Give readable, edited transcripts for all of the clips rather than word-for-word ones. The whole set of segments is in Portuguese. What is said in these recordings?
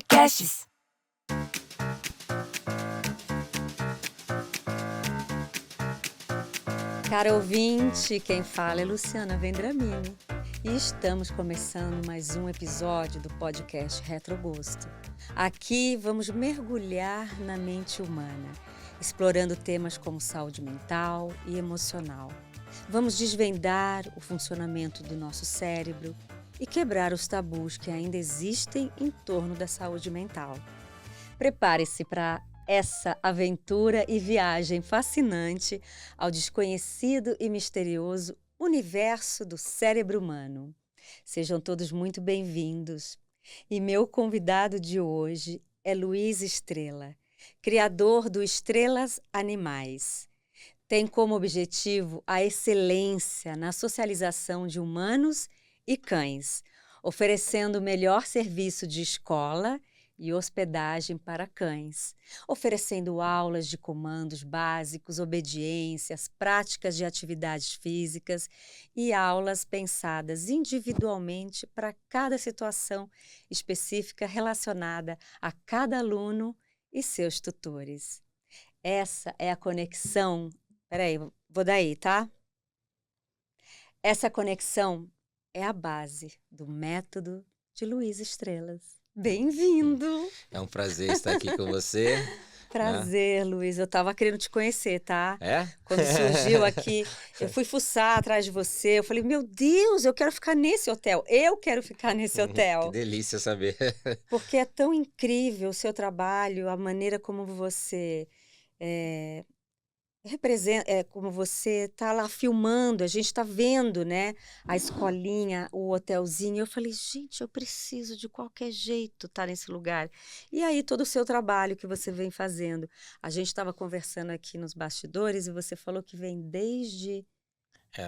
Podcasts. Caro ouvinte, quem fala é Luciana Vendramini e estamos começando mais um episódio do podcast Retrogosto. Aqui vamos mergulhar na mente humana, explorando temas como saúde mental e emocional. Vamos desvendar o funcionamento do nosso cérebro e quebrar os tabus que ainda existem em torno da saúde mental. Prepare-se para essa aventura e viagem fascinante ao desconhecido e misterioso universo do cérebro humano. Sejam todos muito bem-vindos. E meu convidado de hoje é Luiz Estrela, criador do Estrelas Animais. Tem como objetivo a excelência na socialização de humanos e cães, oferecendo o melhor serviço de escola e hospedagem para cães, oferecendo aulas de comandos básicos, obediências, práticas de atividades físicas e aulas pensadas individualmente para cada situação específica relacionada a cada aluno e seus tutores. Essa é a conexão. Peraí, vou daí, tá? Essa conexão é a base do método de Luiz Estrelas. Bem-vindo! É um prazer estar aqui com você. Prazer, Luiz. Eu estava querendo te conhecer, tá? É? Quando surgiu aqui, eu fui fuçar atrás de você. Eu falei, meu Deus, eu quero ficar nesse hotel. Eu quero ficar nesse hotel. Que delícia saber. Porque é tão incrível o seu trabalho, a maneira como você representa, como você está lá filmando, a gente está vendo, né, a escolinha, o hotelzinho. Eu falei, gente, eu preciso de qualquer jeito estar nesse lugar. E aí todo o seu trabalho que você vem fazendo. A gente estava conversando aqui nos bastidores e você falou que vem desde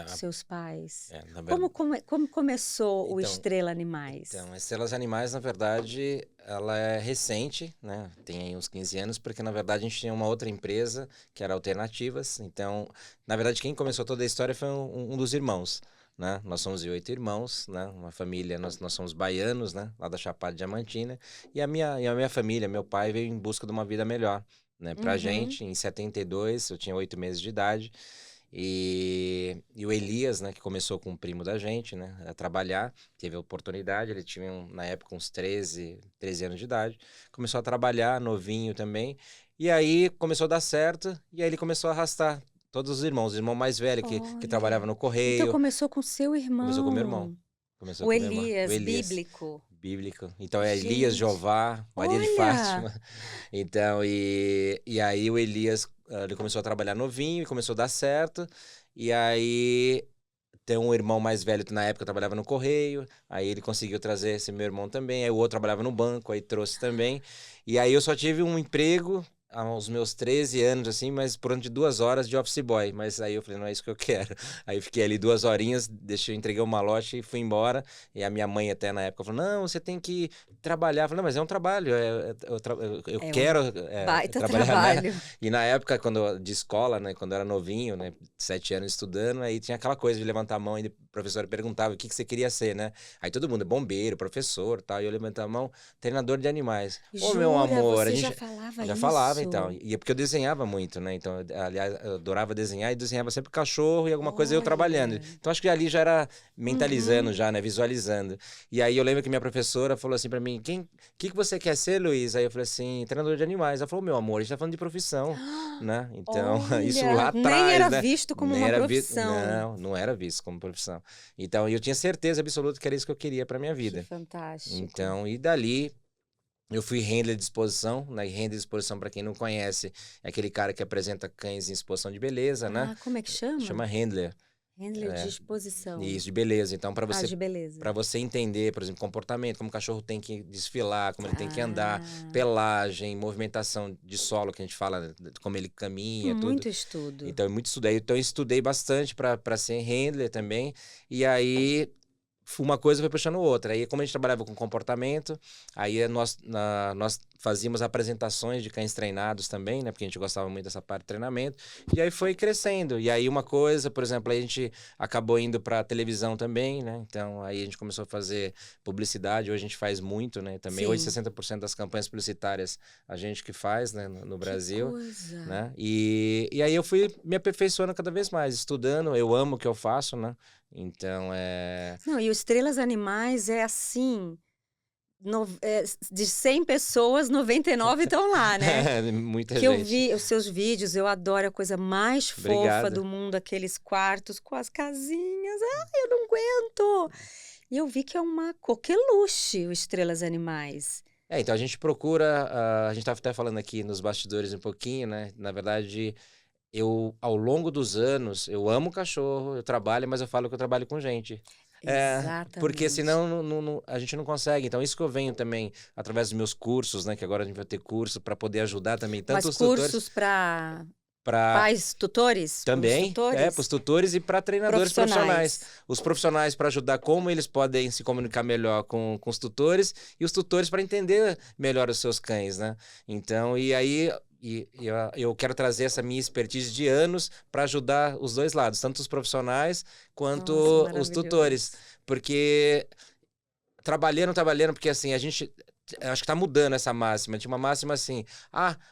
seus pais. Na verdade, Como começou o Então, Estrela Animais? Então, a Estrelas Animais, na verdade, ela é recente, né? Tem aí uns 15 anos, porque, na verdade, a gente tinha uma outra empresa, que era Alternativas. Então, na verdade, quem começou toda a história foi um dos irmãos, né? Nós somos 8 irmãos, né? Uma família, nós somos baianos, né? Lá da Chapada Diamantina. E a minha família, meu pai, veio em busca de uma vida melhor, né? Pra gente, em 72, eu tinha 8 meses de idade. E o Elias, né, que começou com um primo da gente, né, a trabalhar, teve a oportunidade, ele tinha na época uns 13 anos de idade, começou a trabalhar, novinho também, e aí começou a dar certo, e aí ele começou a arrastar todos os irmãos, o irmão mais velho que trabalhava no correio. Então começou com seu irmão. Começou com meu irmão. O Elias, bíblico. Então é Elias, Jeová, Maria de Fátima. Então, e aí o Elias, ele começou a trabalhar novinho e começou a dar certo. E aí tem um irmão mais velho que na época trabalhava no correio. Aí ele conseguiu trazer esse meu irmão também. Aí o outro trabalhava no banco, aí trouxe também. E aí eu só tive um emprego aos meus 13 anos, assim, mas por onde de 2 horas de office boy. Mas aí eu falei, não é isso que eu quero. Aí eu fiquei ali 2 horinhas, entreguei o malote e fui embora. E a minha mãe até na época falou, não, você tem que trabalhar. Eu falei, não, mas é um trabalho, eu quero baita trabalhar, trabalho. né? E na época, de escola, né, quando eu era novinho, né, 7 anos estudando, aí tinha aquela coisa de levantar a mão e o professor perguntava o que você queria ser, né? Aí todo mundo, bombeiro, professor, tal, e eu levantava a mão, treinador de animais. Ô, meu amor, você já falava já isso? falava, então. E é porque eu desenhava muito, né? Então, aliás, eu adorava desenhar e desenhava sempre cachorro e alguma coisa eu trabalhando. Então, acho que ali já era mentalizando, já, né? Visualizando. E aí eu lembro que minha professora falou assim pra mim, que você quer ser, Luiz? Aí eu falei assim, treinador de animais. Ela falou, meu amor, a gente tá falando de profissão, né? Então, isso lá atrás, nem era né? visto como uma profissão. Não era visto como profissão. Então, eu tinha certeza absoluta que era isso que eu queria pra minha vida. Que fantástico. Então, e dali eu fui handler de exposição, né? E handler de exposição, para quem não conhece, é aquele cara que apresenta cães em exposição de beleza, né? Como é que chama? Chama handler. Handler de exposição. Isso, de beleza. Então, para você, de beleza. para você entender, por exemplo, comportamento, como o cachorro tem que desfilar, como ele tem que andar, pelagem, movimentação de solo, que a gente fala, como ele caminha, tudo. Muito estudo. Então, muito estudo. Então, eu estudei bastante para ser handler também. E aí uma coisa foi puxando outra. Aí, como a gente trabalhava com comportamento, aí nós fazíamos apresentações de cães treinados também, né? Porque a gente gostava muito dessa parte de treinamento. E aí foi crescendo. E aí uma coisa, por exemplo, aí a gente acabou indo para televisão também, né? Então aí a gente começou a fazer publicidade. Hoje a gente faz muito, né? Também hoje Sim. 60% das campanhas publicitárias a gente que faz, né? No Que Brasil, coisa. né? E aí eu fui me aperfeiçoando cada vez mais, estudando. Eu amo o que eu faço, né? Então, Não, e o Estrelas Animais é assim, de 100 pessoas, 99 estão lá, né? muita Que eu gente. vi os seus vídeos, eu adoro a coisa mais fofa Obrigado. do mundo, aqueles quartos com as casinhas. Ai, eu não aguento! E eu vi que é uma coqueluche o Estrelas Animais. Então a gente procura, a gente estava até falando aqui nos bastidores um pouquinho, né? Na verdade, eu, ao longo dos anos, eu amo cachorro, eu trabalho, mas eu falo que eu trabalho com gente. Porque Exatamente. senão a gente não consegue. Então, isso que eu venho também, através dos meus cursos, né? Que agora a gente vai ter curso para poder ajudar também tanto Mas os tutores cursos para para pais tutores? Para os também, para os tutores? tutores e para treinadores profissionais. Profissionais. Os profissionais para ajudar como eles podem se comunicar melhor com os tutores e os tutores para entender melhor os seus cães, né? Então, e aí eu quero trazer essa minha expertise de anos para ajudar os dois lados, tanto os profissionais quanto Nossa, os maravilhoso. tutores. Porque trabalhando, porque assim, a gente. Acho que tá mudando essa máxima. Tinha uma máxima assim: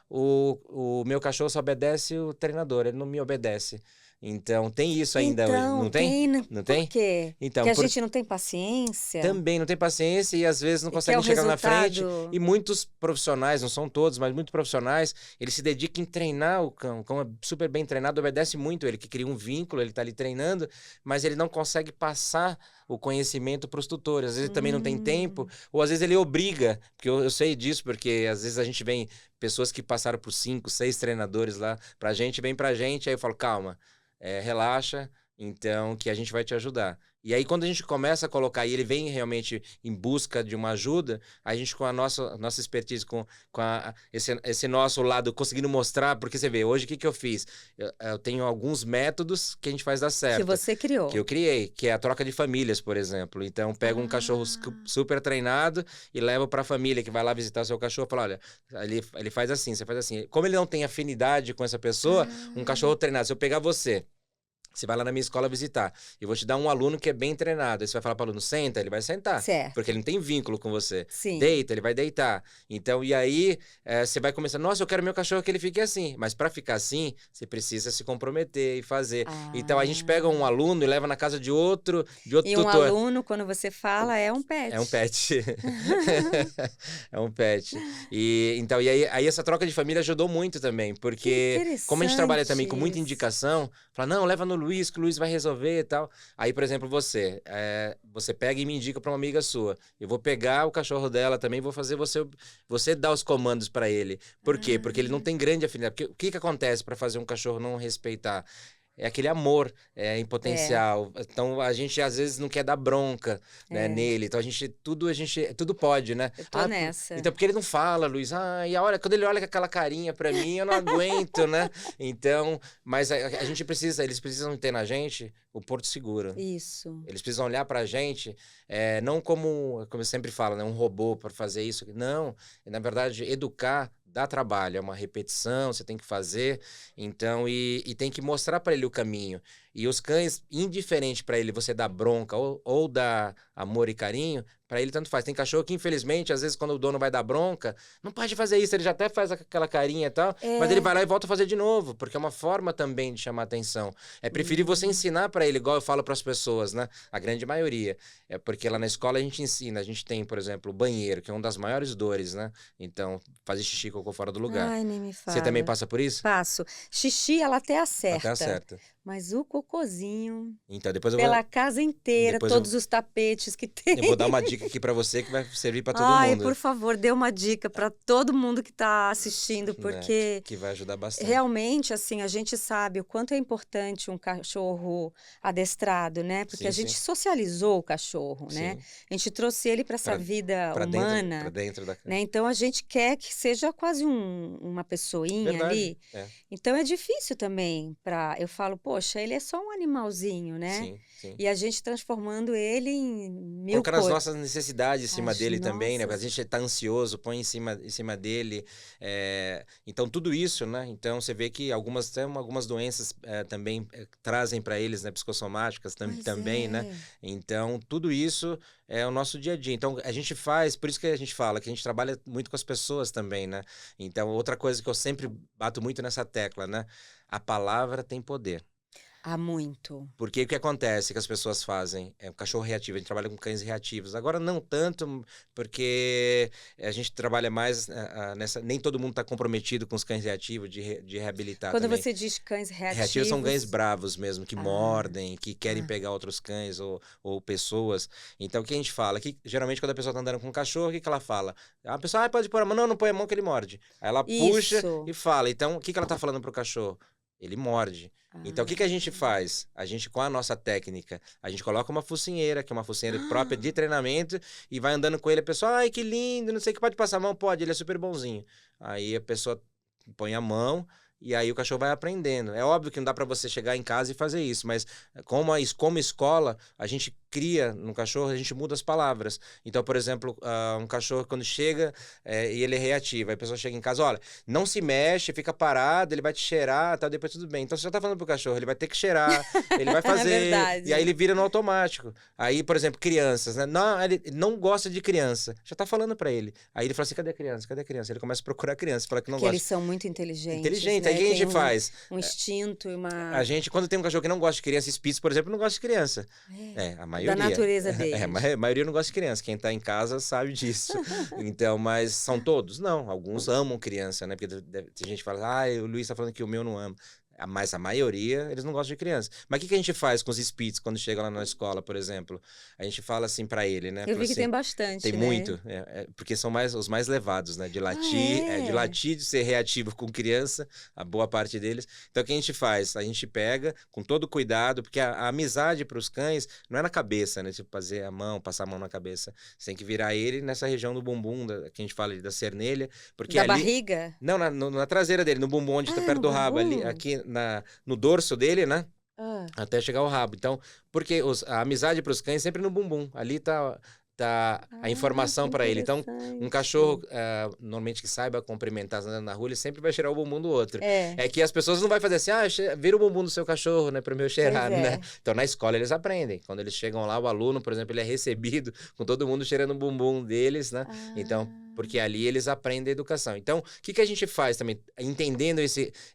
o meu cachorro só obedece o treinador, ele não me obedece. Então, tem isso ainda hoje, Então, não tem? né? Não Por tem? quê? Então, Que a gente não tem paciência também não tem paciência e às vezes não e quer conseguem o chegar na frente. resultado. E muitos profissionais, não são todos, mas muitos profissionais, eles se dedicam em treinar o cão. O cão é super bem treinado, obedece muito ele, que cria um vínculo, ele tá ali treinando, mas ele não consegue passar o conhecimento para os tutores. Às vezes ele também não tem tempo, ou às vezes ele obriga, porque eu sei disso, porque às vezes a gente vem pessoas que passaram por 5, 6 treinadores lá pra gente, vem pra gente, aí eu falo, calma, relaxa, então que a gente vai te ajudar. E aí, quando a gente começa a colocar, e ele vem realmente em busca de uma ajuda, a gente, com a nossa expertise, esse nosso lado, conseguindo mostrar, porque você vê, hoje o que eu fiz? Eu tenho alguns métodos que a gente faz dar certo. Que você criou. Que eu criei, que é a troca de famílias, por exemplo. Então, pego um cachorro super treinado e levo para a família que vai lá visitar o seu cachorro e fala, olha, ele faz assim, você faz assim. Como ele não tem afinidade com essa pessoa, um cachorro treinado, se eu pegar você vai lá na minha escola visitar. Eu vou te dar um aluno que é bem treinado. Aí você vai falar para o aluno, senta, ele vai sentar. Certo. Porque ele não tem vínculo com você. Sim. Deita, ele vai deitar. Então, e aí, você vai começar, nossa, eu quero meu cachorro que ele fique assim. Mas para ficar assim, você precisa se comprometer e fazer. Então, a gente pega um aluno e leva na casa de outro E tutor. um aluno, quando você fala, é um pet. É um pet. É um pet. Então, e aí essa troca de família ajudou muito também. Porque como a gente trabalha também com muita indicação, fala, não, leva no Luiz, que o Luiz vai resolver e tal. Aí, por exemplo, você pega e me indica para uma amiga sua. Eu vou pegar o cachorro dela também, vou fazer você dar os comandos para ele. Por quê? Porque ele não tem grande afinidade. Porque o que acontece para fazer um cachorro não respeitar? É aquele amor em potencial. Então, a gente às vezes não quer dar bronca, né, nele. Então, a gente tudo pode, né? Eu tô nessa. Então, porque ele não fala, Luiz. E a hora, quando ele olha com aquela carinha pra mim, eu não aguento, né? Então, mas a gente eles precisam ter na gente o porto seguro. Isso. Eles precisam olhar pra gente, não como eu sempre falo, né, um robô para fazer isso. Não, na verdade, educar dá trabalho, é uma repetição, você tem que fazer, então, e tem que mostrar para ele o caminho. E os cães, indiferente para ele você dar bronca ou dar amor e carinho, para ele tanto faz. Tem cachorro que, infelizmente, às vezes quando o dono vai dar bronca, não pode fazer isso, ele já até faz aquela carinha e tal, mas ele vai lá e volta a fazer de novo, porque é uma forma também de chamar atenção. É preferir você ensinar para ele, igual eu falo para as pessoas, né? A grande maioria. É porque lá na escola a gente ensina, a gente tem, por exemplo, o banheiro, que é uma das maiores dores, né? Então, fazer xixi e cocô fora do lugar. Ai, nem me fala. Você também passa por isso? Passo. Xixi, ela até acerta. Até acerta. Mas o cocôzinho, então, depois pela casa inteira, todos os tapetes que tem. Eu vou dar uma dica aqui pra você que vai servir pra todo mundo. Ai, por favor, dê uma dica pra todo mundo que tá assistindo, porque que vai ajudar bastante. Realmente, assim, a gente sabe o quanto é importante um cachorro adestrado, né? Porque a gente socializou o cachorro, né? A gente trouxe ele para essa vida humana, pra dentro da casa. Né? Então a gente quer que seja quase uma pessoinha ali. Então é difícil também eu falo, poxa, ele é só um animalzinho, né? Sim, sim. E a gente transformando ele em mil Colocando as coisas. nossas necessidades em cima As dele também, né? A nossas. gente tá ansioso, põe em cima dele. Então, tudo isso, né? Então, você vê que algumas doenças também trazem para eles, né? Psicossomáticas Pois também, né? é. Então, tudo isso é o nosso dia a dia. Então, a gente faz, por isso que a gente fala, que a gente trabalha muito com as pessoas também, né? Então, outra coisa que eu sempre bato muito nessa tecla, né? A palavra tem poder. Há muito. Porque o que acontece que as pessoas fazem? É o cachorro reativo, a gente trabalha com cães reativos. Agora, não tanto, porque a gente trabalha mais nessa. Nem todo mundo está comprometido com os cães reativos, de reabilitar Quando também. você diz cães Reativos são cães reativos. bravos mesmo, que Ah, mordem, que querem ah. pegar outros cães ou pessoas. Então, o que a gente fala? Que geralmente, quando a pessoa está andando com um cachorro, o que ela fala? A pessoa, pode pôr a mão. Não, não põe a mão que ele morde. Aí ela puxa Isso. e fala. Então, o que ela está falando pro cachorro? Ele morde. Então, o que a gente Ah. faz? A gente, com a nossa técnica, a gente coloca uma focinheira, que é uma focinheira própria de treinamento, e vai andando com ele. A pessoa, ai, que lindo, não sei o que, pode passar a mão? Pode, ele é super bonzinho. Aí a pessoa põe a mão, e aí o cachorro vai aprendendo. É óbvio que não dá para você chegar em casa e fazer isso, mas como escola, a gente cria no cachorro, a gente muda as palavras. Então, por exemplo, um cachorro quando chega e ele é reativo, aí a pessoa chega em casa, olha, não se mexe, fica parado, ele vai te cheirar, tal, depois tudo bem. Então, você já tá falando pro cachorro, ele vai ter que cheirar, ele vai É fazer, e aí verdade. ele vira no automático. Aí, por exemplo, crianças, né? Não, ele não gosta de criança. Já tá falando para ele. Aí ele fala assim, cadê a criança? Cadê a criança? Ele começa a procurar a criança, fala que não Porque eles gosta. são muito inteligentes, Inteligente. Aí o né? que a Tem gente faz? um instinto e A uma. gente, quando tem um cachorro que não gosta de criança, Spitz, por exemplo, não gosta de criança. A Da maioria. natureza A deles. maioria não gosta de criança. Quem tá em casa sabe disso. Então, mas são todos? Não. Alguns amam criança, né? Porque tem gente que fala, o Luiz tá falando que o meu não ama. Mas a maioria, eles não gostam de criança. Mas o que a gente faz com os Spitz quando chega lá na escola, por exemplo? A gente fala assim pra ele, né? Eu Fala vi que assim, tem tem bastante, né? muito, porque são os mais levados, né? Ah, De é? latir, de ser reativo com criança, a boa parte deles. Então, o que a gente faz? A gente pega com todo cuidado, porque a amizade para os cães não é na cabeça, né? Tipo, fazer a mão, passar a mão na cabeça. Você tem que virar ele nessa região do bumbum, que a gente fala ali da cernelha, porque Da ali. barriga? Não, na traseira dele, no bumbum, onde tá Ah, perto no do rabo, ali, bumbum? aqui no dorso dele, né? Ah, Até chegar ao rabo. Então, porque a amizade para os cães é sempre no bumbum. Ali tá a que informação para ele. Então, um cachorro, interessante. normalmente que saiba cumprimentar andando na rua, ele sempre vai cheirar o bumbum do outro. É, É que as pessoas não vai fazer assim, vira o bumbum do seu cachorro, né, para o meu pois cheirar, né? é. Então, na escola eles aprendem. Quando eles chegam lá, o aluno, por exemplo, ele é recebido com todo mundo cheirando o bumbum deles, né? Então, Ah, porque ali eles aprendem a educação. Então, o que a gente faz também? Entendendo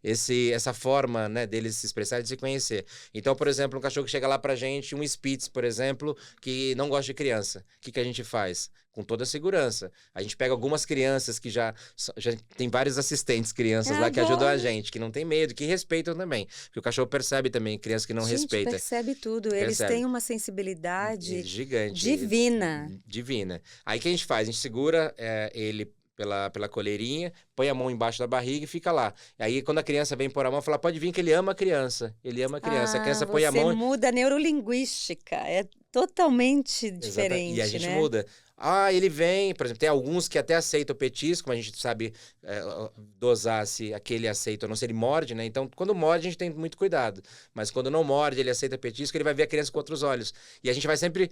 essa forma, né, deles se expressar e de se conhecer. Então, por exemplo, um cachorro que chega lá pra gente, um Spitz, por exemplo, que não gosta de criança. O que a gente faz? Com toda a segurança. A gente pega algumas crianças que já tem vários assistentes crianças lá que ajudam a agora. gente, que não tem medo, que respeitam também. Porque o cachorro percebe também criança que não Gente, respeita. percebe tudo. Eles Percebe. têm uma sensibilidade Gigante. divina. Divina. Aí o que a gente faz? A gente segura ele pela coleirinha, põe a mão embaixo da barriga e fica lá. Aí quando a criança vem pôr a mão, fala, pode vir que ele ama a criança. Ele ama a criança. A Ah, criança põe a você mão. muda a neurolinguística. É totalmente E a diferente, gente né? muda. Ele vem, por exemplo, tem alguns que até aceitam o petisco, mas a gente sabe dosar se aquele aceita ou não, se ele morde, né? Então, quando morde, a gente tem muito cuidado. Mas quando não morde, ele aceita petisco, ele vai ver a criança com outros olhos. E a gente vai sempre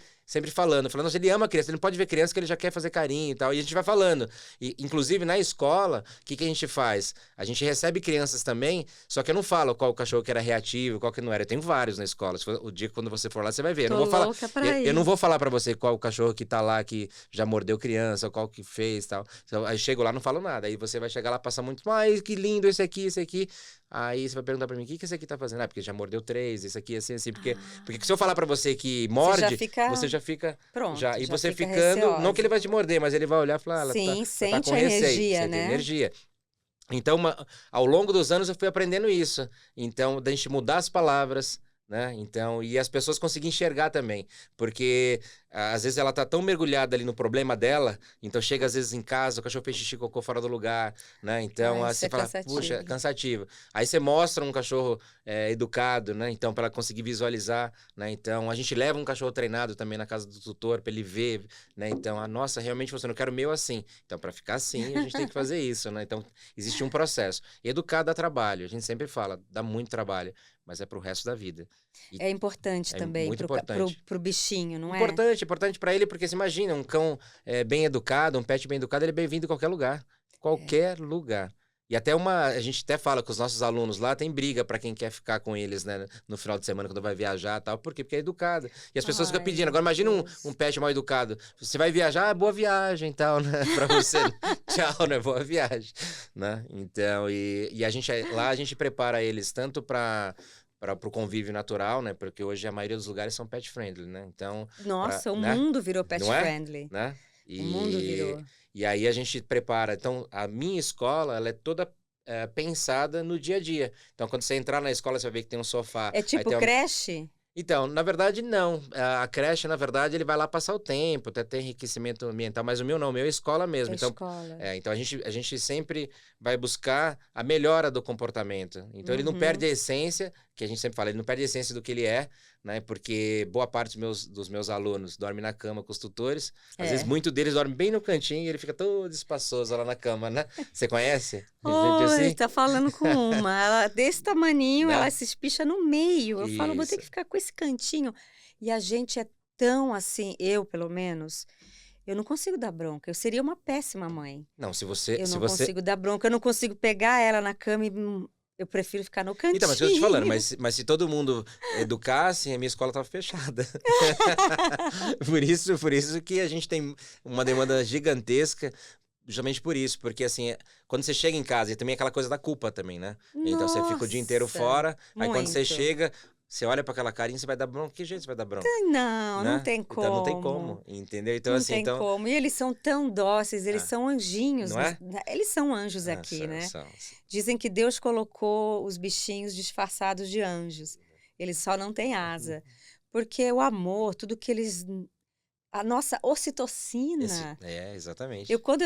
falando, se ele ama a criança, ele não pode ver criança que ele já quer fazer carinho e tal. E a gente vai falando. E, inclusive, na escola, o que a gente faz? A gente recebe crianças também, só que eu não falo qual o cachorro que era reativo, qual que não era. Eu tenho vários na escola. O dia quando você for lá, você vai ver. Tô louca pra Eu não ir. vou falar pra você qual o cachorro que tá lá, que já mordeu criança, qual que fez e tal. Então, aí chego lá, não falo nada. Aí você vai chegar lá, passar muito, que lindo esse aqui, esse aqui. Aí você vai perguntar pra mim, o que esse aqui tá fazendo? Porque já mordeu 3, esse aqui assim, porque se eu falar pra você que morde, você já fica pronto, e já você fica ficando, não receosa. que ele vai te morder, mas ele vai olhar e falar, ela Sim, ela tá sente com a receio, energia, sente né? energia. Então, ao longo dos anos eu fui aprendendo isso. Então, da gente mudar as palavras, né? Então, e as pessoas conseguirem enxergar também, porque às vezes ela tá tão mergulhada ali no problema dela, então chega às vezes em casa, o cachorro fez xixi, cocô fora do lugar, né? Então, aí Isso você é fala, cansativo. puxa, é cansativo. Aí você mostra um cachorro educado, né? Então, para ela conseguir visualizar, né? Então, a gente leva um cachorro treinado também na casa do tutor, para ele ver, né? Então, nossa, realmente você não quer o meu assim. Então, para ficar assim, a gente tem que fazer isso, né? Então, existe um processo. Educar dá trabalho, a gente sempre fala, dá muito trabalho, mas é pro resto da vida. E É importante é também muito importante. pro bichinho, não é? Importante para ele, porque você imagina, um cão bem educado, um pet bem educado, ele é bem-vindo em qualquer lugar. Qualquer lugar. E até a gente até fala com os nossos alunos lá, tem briga para quem quer ficar com eles, né, no final de semana, quando vai viajar e tal. Por quê? Porque é educado. E as pessoas ficam Ai, pedindo. meu Agora imagina Deus. um pet mal educado. Você vai viajar, boa viagem e tal, né? Para você. Tchau, né? Boa viagem. Né? Então, e lá a gente prepara eles tanto para o convívio natural, né? Porque hoje a maioria dos lugares são pet friendly, né? Então, Nossa, o né? mundo virou pet Não é? friendly. Né? O mundo E, virou. e aí a gente prepara. Então, a minha escola, ela é toda pensada no dia a dia. Então, quando você entrar na escola, você vai ver que tem um sofá. É Aí tipo tem creche? Então, na verdade, não. A creche, na verdade, ele vai lá passar o tempo, até ter enriquecimento ambiental, mas o meu não, o meu é escola mesmo. É Então, escola. então a gente sempre vai buscar a melhora do comportamento. Então, ele não Uhum. perde a essência, que a gente sempre fala, ele não perde a essência do que ele é, né? Porque boa parte dos meus alunos dormem na cama com os tutores. Às vezes, muitos deles dormem bem no cantinho e ele fica todo espaçoso lá na cama, né? Você conhece? Gente Oi, assim? tá falando com uma. Ela desse tamaninho, ela Né? se espicha no meio. Eu falo, vou ter Isso. que ficar com esse cantinho. E a gente é tão assim, eu pelo menos, eu não consigo dar bronca. Eu seria uma péssima mãe. Não, Eu não consigo dar bronca, eu não consigo pegar ela na cama e eu prefiro ficar no Então, mas eu tô te falando, cantinho. mas se todo mundo educasse, a minha escola tava fechada. Por isso que a gente tem uma demanda gigantesca, justamente por isso, porque assim, quando você chega em casa, e também aquela coisa da culpa também, né? Então você fica o dia inteiro Nossa, fora, aí quando você muito. chega, você olha para aquela carinha, você vai dar bronca, que jeito você vai dar bronca, Não, não né? tem Então não tem como. como, entendeu? Então Não assim, tem então, como. E eles são tão dóceis, eles ah, são anjinhos. não é? Eles são anjos Ah, aqui, né? são. Dizem que Deus colocou os bichinhos disfarçados de anjos. Eles só não têm asa. Porque o amor, tudo que eles. A nossa ocitocina. Exatamente. Quando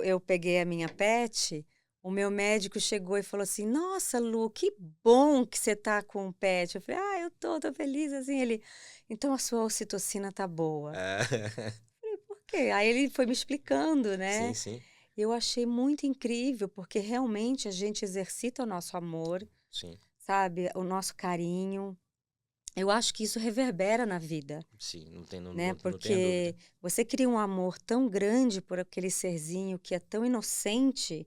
eu peguei a minha pet, o meu médico chegou e falou assim: Nossa, Lu, que bom que você tá com o pet. Eu falei: eu tô feliz assim. Ele, então a sua ocitocina tá boa. Ah, Por quê? Aí ele foi me explicando, sim, né? sim, Eu achei muito incrível, porque realmente a gente exercita o nosso amor, sim, sabe? O nosso carinho. Eu acho que isso reverbera na vida, sim, não tem, não, né? não tenha dúvida. Porque você cria um amor tão grande por aquele serzinho que é tão inocente,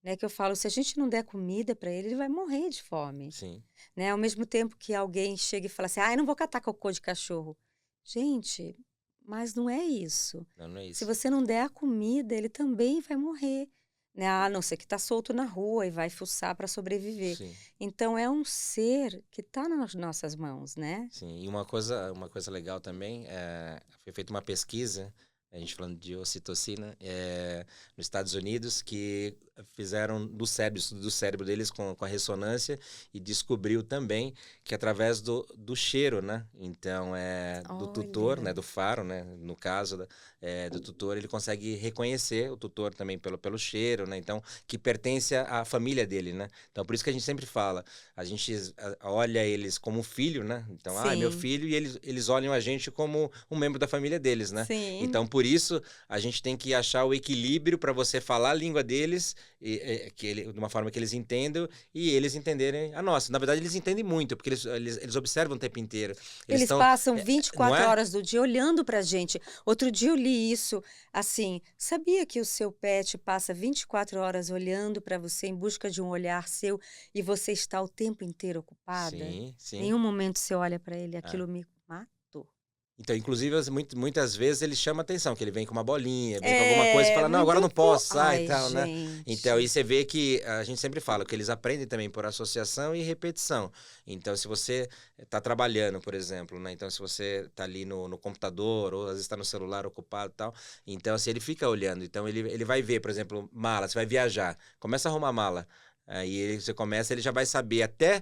né? Que eu falo, se a gente não der comida para ele, ele vai morrer de fome, Sim. né? Ao mesmo tempo que alguém chega e fala assim, eu não vou catar cocô de cachorro. Gente, mas não é isso. Não é Se isso. você não der a comida, ele também vai morrer, né? A não ser que está solto na rua e vai fuçar para sobreviver. Sim, Então é um ser que está nas nossas mãos, né? sim. E uma coisa legal também, foi feita uma pesquisa, a gente falando de ocitocina, nos Estados Unidos, que fizeram estudo do cérebro deles com a ressonância e descobriu também que através do cheiro, né? Então, do tutor, né? Olha, Do faro, né? No caso do tutor, ele consegue reconhecer o tutor também pelo cheiro, né? Então, que pertence à família dele, né? Então, por isso que a gente sempre fala, a gente olha eles como filho, né? Então, é meu sim, filho, e eles olham a gente como um membro da família deles, né? sim. Então, por isso, a gente tem que achar o equilíbrio para você falar a língua deles, de uma forma que eles entendam e eles entenderem a nossa. Na verdade, eles entendem muito, porque eles observam o tempo inteiro. Eles Eles estão. passam Não 24 é? horas do dia olhando para a gente. Outro dia eu li isso, assim, sabia que o seu pet passa 24 horas olhando para você em busca de um olhar seu e você está o tempo inteiro ocupada? Sim, sim. Nenhum momento você olha para ele, É. aquilo me matou. Então, inclusive, muitas vezes ele chama atenção, que ele vem com uma bolinha, vem com alguma coisa e fala, não, agora eu não posso, sai e Ai, tal, né? Então, aí gente. você vê que a gente sempre fala que eles aprendem também por associação e repetição. Então, se você está trabalhando, por exemplo, né? Então, se você está ali no computador, ou às vezes está no celular ocupado e tal, então, assim, ele fica olhando. Então, ele vai ver, por exemplo, mala, você vai viajar, começa a arrumar mala. Aí você começa, ele já vai saber até,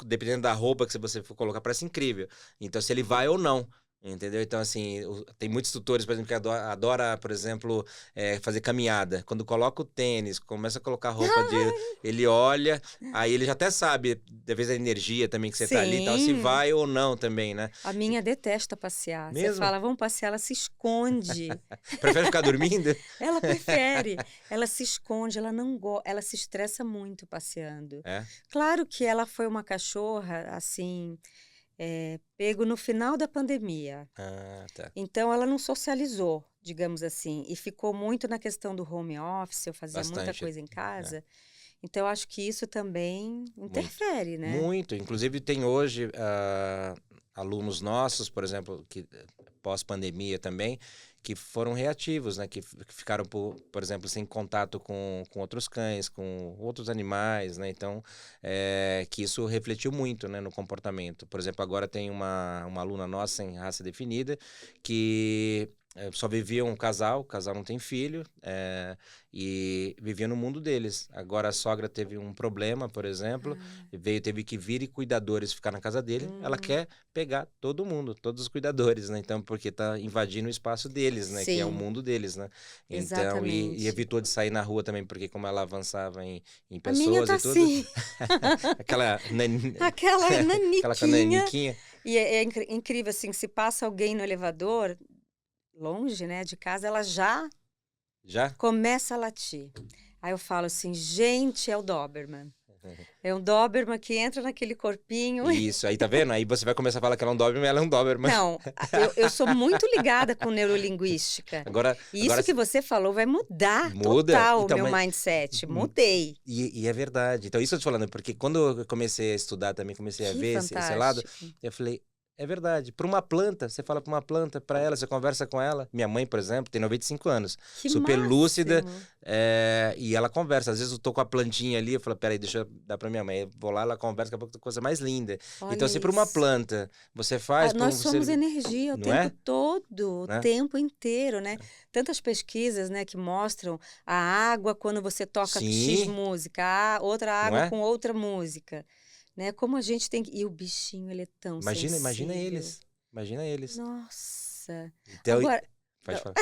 dependendo da roupa que você for colocar, parece incrível. Então, se ele vai ou não. Entendeu? Então, assim, tem muitos tutores, por exemplo, que adora, por exemplo, fazer caminhada. Quando coloca o tênis, começa a colocar roupa de... Ele olha, aí ele já até sabe, talvez a energia também que você tá ali e tal, se Sim. vai ou não também, né? A minha detesta passear. Você Mesmo? fala, vamos passear, ela se esconde. Prefere ficar dormindo? Ela prefere. Ela se esconde, ela não gosta, ela se estressa muito passeando. É? Claro que ela foi uma cachorra, assim, pego no final da pandemia. Ah, tá. Então, ela não socializou, digamos assim, e ficou muito na questão do home office, eu fazia muita Bastante. coisa em É, casa. Então, eu acho que isso também muito. interfere, né? Muito. Inclusive, tem hoje alunos nossos, por exemplo, que pós-pandemia também, que foram reativos, né? Que ficaram, por exemplo, sem contato com outros cães, com outros animais, né? Então, que isso refletiu muito, né, no comportamento. Por exemplo, agora tem uma aluna nossa em raça definida que só vivia um casal, o casal não tem filho, e vivia no mundo deles. Agora a sogra teve um problema, por exemplo, Ah, teve que vir e cuidadores ficar na casa dele. Ela hum, quer pegar todo mundo, todos os cuidadores, né? Então, porque tá invadindo o espaço deles, né? Que é o sim, mundo deles, né? Então, e exatamente. evitou de sair na rua também, porque como ela avançava em A minha pessoas tá e tudo, assim, aquela, aquela aquela naniquinha. cananiquinha, E é incrível, assim, se passa alguém no elevador, longe, né, de casa, ela já já? começa a latir. Aí eu falo assim, gente, é o Doberman. É um Doberman que entra naquele corpinho. Isso, aí tá vendo? Aí você vai começar a falar que ela é um Doberman, ela é um Doberman. Não, eu sou muito ligada com neurolinguística. E Agora isso que você falou vai mudar muda. total o Então, meu mas mindset. Mudei. e é verdade. Então, isso eu tô falando, porque quando eu comecei a estudar também, comecei a Que ver esse lado, fantástico. eu falei, é verdade. Para uma planta, você fala para uma planta, para ela, você conversa com ela. Minha mãe, por exemplo, tem 95 anos, Que super lúcida, máximo. e ela conversa. Às vezes eu tô com a plantinha ali, eu falo, peraí, deixa eu dar para minha mãe. Eu vou lá, ela conversa, daqui a pouco tem coisa mais linda. Então, Olha se para uma isso. planta você faz, Nós você, somos energia o não tempo é? todo, o Né? tempo inteiro, né? Tantas pesquisas, né, que mostram a água quando você toca X Sim, música, outra não água é? com outra música, né? Como a gente tem E o bichinho, ele é tão Imagina sensível. eles. Imagina eles. Nossa. Então, Agora, pode falar.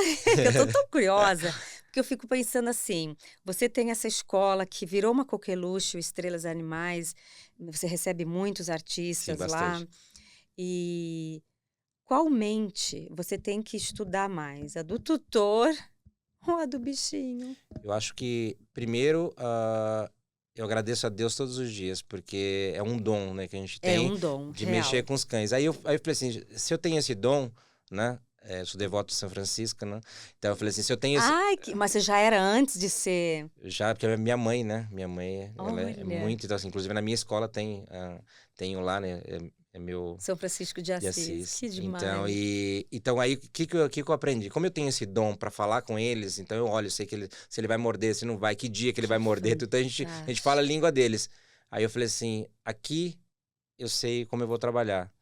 eu tô tão curiosa, porque eu fico pensando assim, você tem essa escola que virou uma coqueluche, o Estrelas Animais, você recebe muitos Sim, artistas lá, bastante. e qual mente você tem que estudar mais? A do tutor ou a do bichinho? Eu acho que, primeiro, eu agradeço a Deus todos os dias, porque é um dom, né, que a gente É tem um dom de mexer real. com os cães. Aí eu falei assim, se eu tenho esse dom, né, eu sou devoto de São Francisco, né, então eu falei assim, se eu tenho esse... Ai, mas você já era antes de ser. Já, porque é minha mãe, né, minha mãe, ela é Olha, muito, então assim, inclusive na minha escola tenho lá, né, é meu... São Francisco de De Assis, Assis. que Então, demais. então aí, o que que eu aprendi? Como eu tenho esse dom para falar com eles, então eu olho, eu sei que se ele vai morder, se não vai, que dia que ele vai Que morder, então a gente fala a fantástico. língua deles. Aí eu falei assim, aqui eu sei como eu vou trabalhar.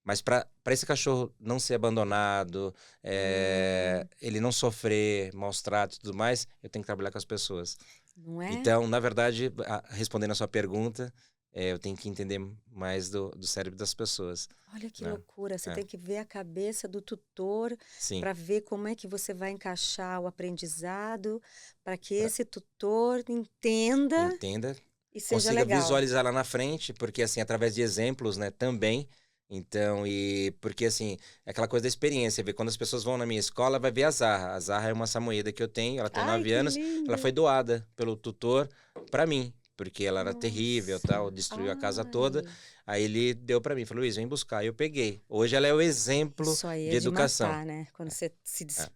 Mas para esse cachorro não ser abandonado, Hum, ele não sofrer maus tratos e tudo mais, eu tenho que trabalhar com as pessoas. não é? Então, na verdade, respondendo a sua pergunta, eu tenho que entender mais do cérebro das pessoas, Olha que né? loucura. Você É, tem que ver a cabeça do tutor sim. para ver como é que você vai encaixar o aprendizado para que esse tutor entenda Entenda, e seja consiga legal. visualizar lá na frente, porque assim, através de exemplos, né, também. Então, e porque assim, é aquela coisa da experiência, ver quando as pessoas vão na minha escola, vai ver a Zarra. A Zarra é uma samoyeda que eu tenho, ela tem Ai, 9 que anos, ela lindo! foi doada pelo tutor para mim, porque ela era terrível, tal, Nossa. destruiu a casa toda. Ai. Aí ele deu para mim, falou: "Luiz, vem buscar". Aí eu peguei. Hoje ela é o exemplo Isso aí de é de educação. matar, né? Quando você se É, desfaz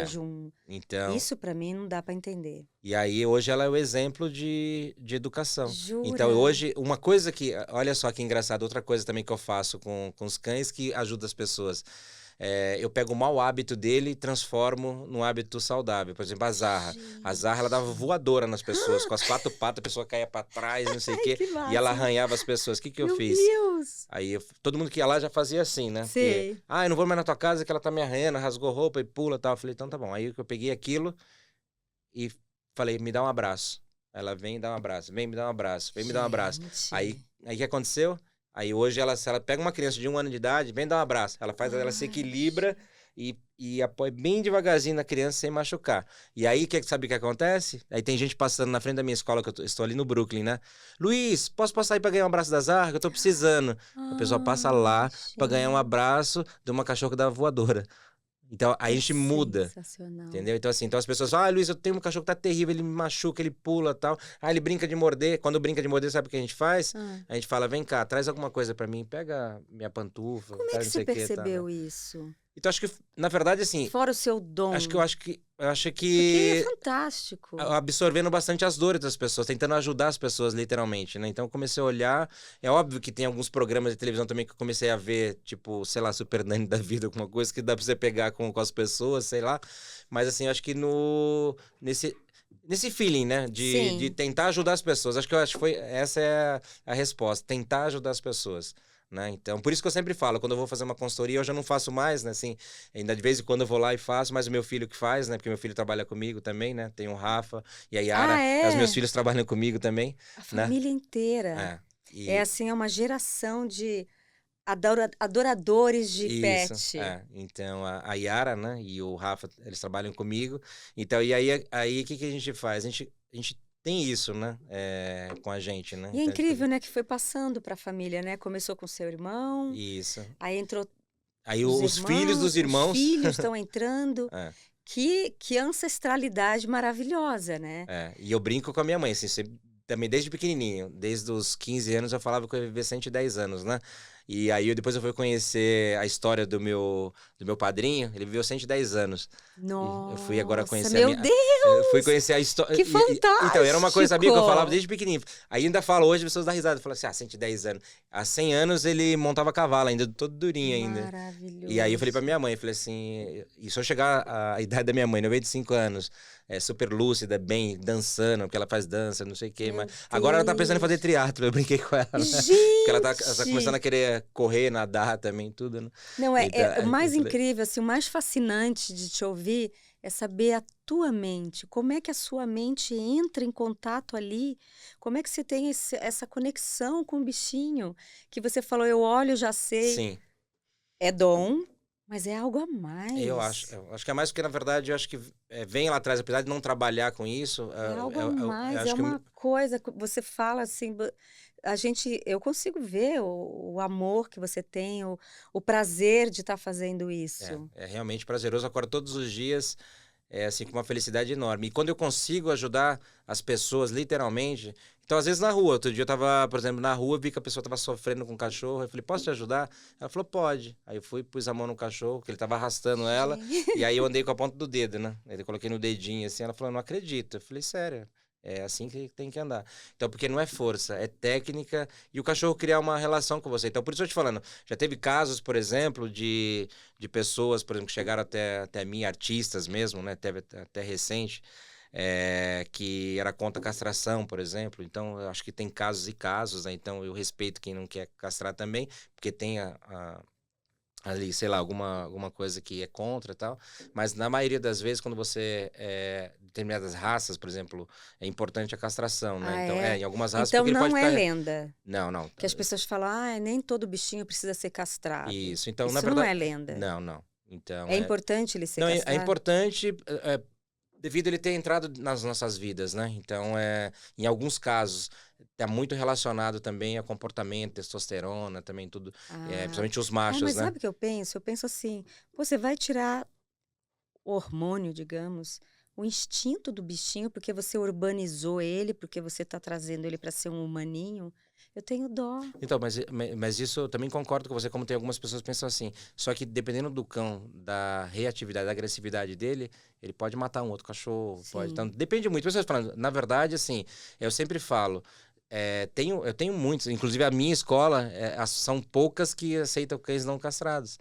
é. de um. Então, Isso para mim não dá para entender. e aí hoje ela é o exemplo de educação. Então Jura? hoje, uma coisa que, olha só que engraçado, outra coisa também que eu faço com os cães que ajuda as pessoas. Eu pego o mau hábito dele e transformo num hábito saudável. Por exemplo, a Zarra. A Zarra, ela dava Gente. voadora nas pessoas. Com as quatro patas, a pessoa caía pra trás, não sei o Ai, quê. que E ela máximo. arranhava as pessoas. O que que eu Meu fiz? Deus. Aí todo mundo que ia lá já fazia assim, né? Porque, Sei. eu não vou mais na tua casa que ela tá me arranhando, rasgou roupa e pula e tal. Eu falei, então tá bom. Aí eu peguei aquilo e falei, me dá um abraço. Ela vem e dá um abraço, vem me dar um abraço, vem me dar um abraço. Aí Gente. o que aconteceu? Aí hoje, se ela pega uma criança de 1 ano de idade, vem dar um abraço. Ela se Ai, equilibra e apoia bem devagarzinho na criança sem machucar. E aí, sabe o que acontece? Aí tem gente passando na frente da minha escola, que estou ali no Brooklyn, né? Luiz, posso passar aí pra ganhar um abraço da Zara? Que eu tô precisando. A pessoa passa lá pra ganhar um gente, abraço de uma cachorra da voadora. Então, aí a que gente muda. sensacional. Entendeu? Então, assim, as pessoas falam, Luiz, eu tenho um cachorro que tá terrível, ele me machuca, ele pula e tal. Ele brinca de morder. Quando brinca de morder, sabe o que a gente faz? Ah, A gente fala, vem cá, traz alguma coisa pra mim, pega minha pantufa, como é traz que não você sei o que, tá, né? percebeu isso? Então, acho que, na verdade, assim, Fora o seu dom. eu acho Porque é que fantástico. absorvendo bastante as dores das pessoas, tentando ajudar as pessoas, literalmente, né? Então, eu comecei a olhar. É óbvio que tem alguns programas de televisão também que eu comecei a ver, tipo, sei lá, Super Nanny da vida, alguma coisa que dá pra você pegar com as pessoas, sei lá. Mas, assim, eu acho que nesse feeling, né? De Sim. tentar ajudar as pessoas. Acho que essa é a resposta, tentar ajudar as pessoas. Né? Então, por isso que eu sempre falo, quando eu vou fazer uma consultoria, eu já não faço mais, né? Assim, ainda de vez em quando eu vou lá e faço, mas o meu filho que faz, né? Porque meu filho trabalha comigo também, né? Tem o Rafa e a Ah, Yara, os meus é? filhos trabalham comigo também, A né? família inteira. É. É E assim, é uma geração de adoradores de isso, pet. Então, a Yara, né? E o Rafa, eles trabalham comigo. Então, aí o que que a gente faz? A gente tem isso, né? Com a gente, né? E é Então, incrível, né, que foi passando para a família, né? Começou com seu irmão, isso. aí entrou Aí os os filhos dos irmãos, os irmãos. filhos estão entrando. É. Que ancestralidade maravilhosa, né? E eu brinco com a minha mãe, assim, também desde pequenininho, desde os 15 anos eu falava que eu ia viver 110 anos, né? E aí depois eu fui conhecer a história do meu padrinho, ele viveu 110 anos. E eu fui agora Nossa, conhecer a meu minha. Eu fui Deus! conhecer a história. Que Então, era uma coisa, sabia, fantástico! que eu falava desde pequenininho. Aí ainda falo hoje, as pessoas dão risada. Falam assim, 110 anos. Há 100 anos ele montava cavalo ainda, todo durinho ainda. E aí eu falei pra Maravilhoso. minha mãe, falei assim, e se eu chegar à idade da minha mãe, 95 anos, super lúcida, bem, dançando, porque ela faz dança, não sei o quê, mas Meu agora ela tá pensando em fazer Deus! triatlo, eu brinquei com ela, né? Porque ela tá começando a Gente! querer correr, nadar também, tudo, né? Não, Então, o eu mais falei, incrível, assim, o mais fascinante de te ouvir é saber a tua mente, como é que a sua mente entra em contato ali, como é que você tem essa conexão com o bichinho, que você falou, eu olho, já sei, sim, é dom, mas é algo a eu acho, mais. eu acho que é mais porque, na verdade, eu acho que vem lá atrás, apesar de não trabalhar com isso, É algo a eu mais, é acho que uma coisa que você fala assim, eu consigo ver o amor que você tem, o prazer de estar fazendo isso. é realmente prazeroso. Agora, todos os dias, assim, com uma felicidade enorme. E quando eu consigo ajudar as pessoas, literalmente. Então, às vezes na rua, outro dia eu tava, por exemplo, na rua, vi que a pessoa tava sofrendo com o cachorro. Eu falei, posso te ajudar? Ela falou, pode. Aí eu fui, pus a mão no cachorro, que ele tava arrastando ela. Gente, E aí eu andei com a ponta do dedo, né? Aí eu coloquei no dedinho assim. Ela falou, não acredito. Eu falei, sério. É assim que tem que andar. Então, porque não é força, é técnica e o cachorro criar uma relação com você. Então, por isso eu tô te falando, já teve casos, por exemplo, de pessoas, por exemplo, que chegaram até mim, artistas mesmo, né? Até recente, que era contra a castração, por exemplo. Então, eu acho que tem casos e casos, né? Então, eu respeito quem não quer castrar também, porque tem ali, sei lá, alguma coisa que é contra e tal. Mas na maioria das vezes, quando você determinadas raças, por exemplo, é importante a castração, né? ah, Então, é? em algumas raças, Então porque ele pode não é ficar. lenda. Não, não. Que as pessoas falam, ah, nem todo bichinho precisa ser castrado. Isso. Então, na Isso não verdade. é lenda. Não, não. Então, É importante ele ser não, é castrado? importante devido a ele ter entrado nas nossas vidas, né? Então, em alguns casos, está muito relacionado também a comportamento, testosterona, também tudo, Ah, principalmente os machos, mas né? sabe o que eu penso? Eu penso assim, pô, você vai tirar o hormônio, digamos, o instinto do bichinho, porque você urbanizou ele, porque você está trazendo ele para ser um humaninho. Eu tenho dó. Então, mas isso eu também concordo com você, como tem algumas pessoas que pensam assim. Só que dependendo do cão, da reatividade, da agressividade dele, ele pode matar um outro cachorro, pode. Então, Sim. depende muito. Pessoas falando, na verdade, assim, eu sempre falo, eu tenho muitos, inclusive a minha escola, são poucas que aceitam cães não castrados.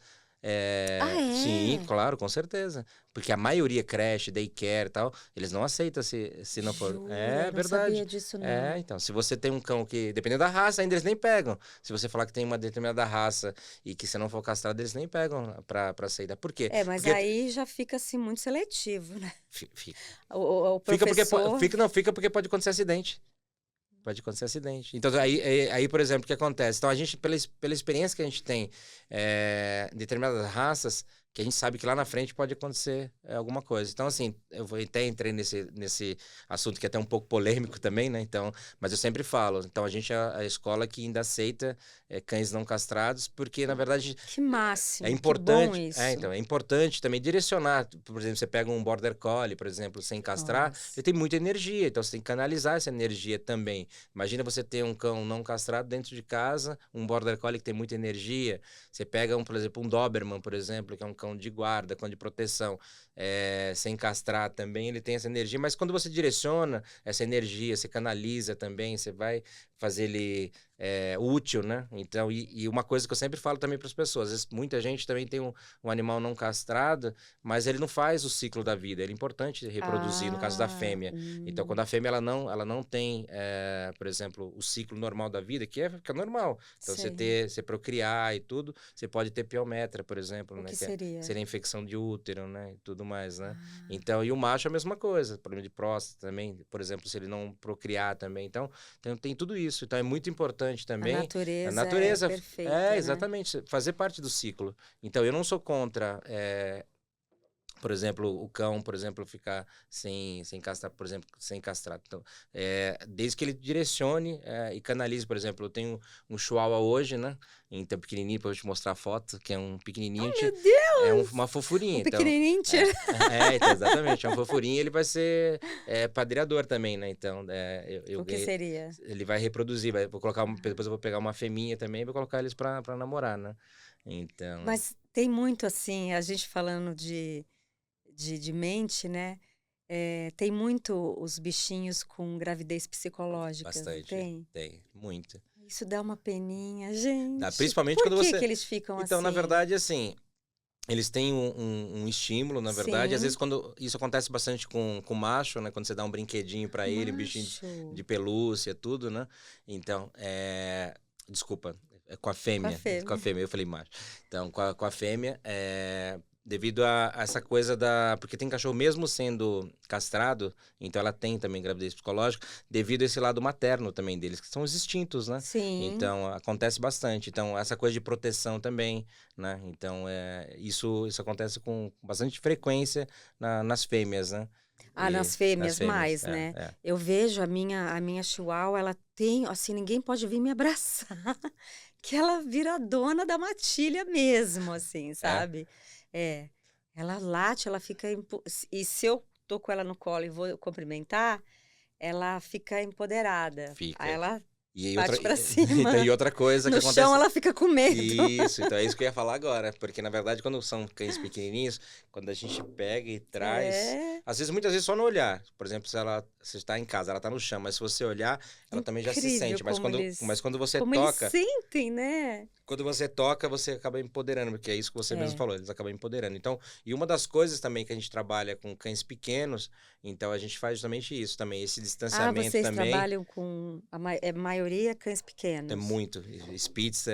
Ah, Sim, é? claro, com certeza. Porque a maioria, creche, daycare e tal, eles não aceitam se não for. Jura? É Eu não verdade. sabia disso, não. Então, se você tem um cão que, dependendo da raça, ainda eles nem pegam. Se você falar que tem uma determinada raça e que se não for castrado, eles nem pegam pra aceitar. Por quê? É, mas Porque aí já fica assim muito seletivo, né? fica. O Fica porque professor. fica, não, fica porque pode acontecer acidente. pode acontecer acidente. Então, aí, por exemplo, o que acontece? Então, a gente, pela experiência que a gente tem em determinadas raças, que a gente sabe que lá na frente pode acontecer alguma coisa. Então, assim, eu até entrei nesse assunto que é até um pouco polêmico também, né? Então, mas eu sempre falo, então a gente é a escola que ainda aceita cães não castrados, porque, na verdade, Que máximo, é que bom importante, isso. então, é importante também direcionar. Por exemplo, você pega um Border Collie, por exemplo, sem castrar, Nossa. ele tem muita energia, então você tem que canalizar essa energia também. Imagina você ter um cão não castrado dentro de casa, um Border Collie que tem muita energia. Você pega, por exemplo, um Doberman, por exemplo, que é um cão de guarda, cão de proteção, sem castrar também, ele tem essa energia. Mas quando você direciona essa energia, você canaliza também, você vai fazer ele útil, né? Então, e uma coisa que eu sempre falo também para as pessoas, às vezes, muita gente também tem um animal não castrado, mas ele não faz o ciclo da vida. Ele é importante reproduzir, no caso da fêmea. Então, quando a fêmea ela não tem, por exemplo, o ciclo normal da vida, que é normal. Então, você procriar e tudo, você pode ter piometra, por exemplo, O né? que Que seria? seria infecção de útero, né? E tudo mais, né? Então, e o macho é a mesma coisa, problema de próstata também, por exemplo, se ele não procriar também. Então tem tudo isso. Então, é muito importante também. A natureza é perfeita, exatamente. Fazer parte do ciclo. Então, eu não sou contra, por exemplo, o cão, por exemplo, ficar sem castrar, por exemplo, sem castrar. Então, desde que ele direcione e canalize, por exemplo, eu tenho um chihuahua hoje, né? Então, pequenininho, para eu te mostrar a foto, que é um pequenininho. Meu Deus! Uma fofurinha. Um pequenininho, então, então, exatamente. É um fofurinho, ele vai ser padreador também, né? Então, o que seria? ele vai reproduzir. Vou colocar, depois eu vou pegar uma fêmea também e vou colocar eles para namorar, né? Então... Mas tem muito assim, a gente falando de mente, né? Tem muito os bichinhos com gravidez psicológica. Bastante. Tem, muito. Isso dá uma peninha, gente. Principalmente Por quando que você... que eles ficam Então, assim? na verdade, assim, eles têm um estímulo, na verdade. Às vezes, quando isso acontece bastante com macho, né? Quando você dá um brinquedinho pra ele, um bichinho de pelúcia, tudo, né? Então, desculpa, com a fêmea. Com a fêmea, eu falei macho. Então, com a fêmea, devido a essa coisa porque tem cachorro mesmo sendo castrado, então ela tem também gravidez psicológica, devido a esse lado materno também deles, que são os instintos, né? Sim. Então, acontece bastante. Então, essa coisa de proteção também, né? Então, isso acontece com bastante frequência nas fêmeas, né? Nas fêmeas mais, né? Eu vejo a minha chihuahua, ela tem, assim, ninguém pode vir me abraçar, que ela vira dona da matilha mesmo, assim, sabe? Ela late, ela fica... E se eu tô com ela no colo e vou cumprimentar, ela fica empoderada. Fica. Aí ela E bate pra cima. E outra coisa que acontece... No chão ela fica com medo. Isso, então é isso que eu ia falar agora. Porque, na verdade, quando são cães pequenininhos, quando a gente pega e traz... muitas vezes só no olhar. Por exemplo, você está em casa, ela está no chão, mas se você olhar, ela também já se sente. Mas quando você toca... Eles sentem, né? Quando você toca, você acaba empoderando, porque é isso que você mesmo falou, eles acabam empoderando. Então, e uma das coisas também que a gente trabalha com cães pequenos, então a gente faz justamente isso também, esse distanciamento vocês também. Trabalham com a maioria cães pequenos? É muito. Spitz,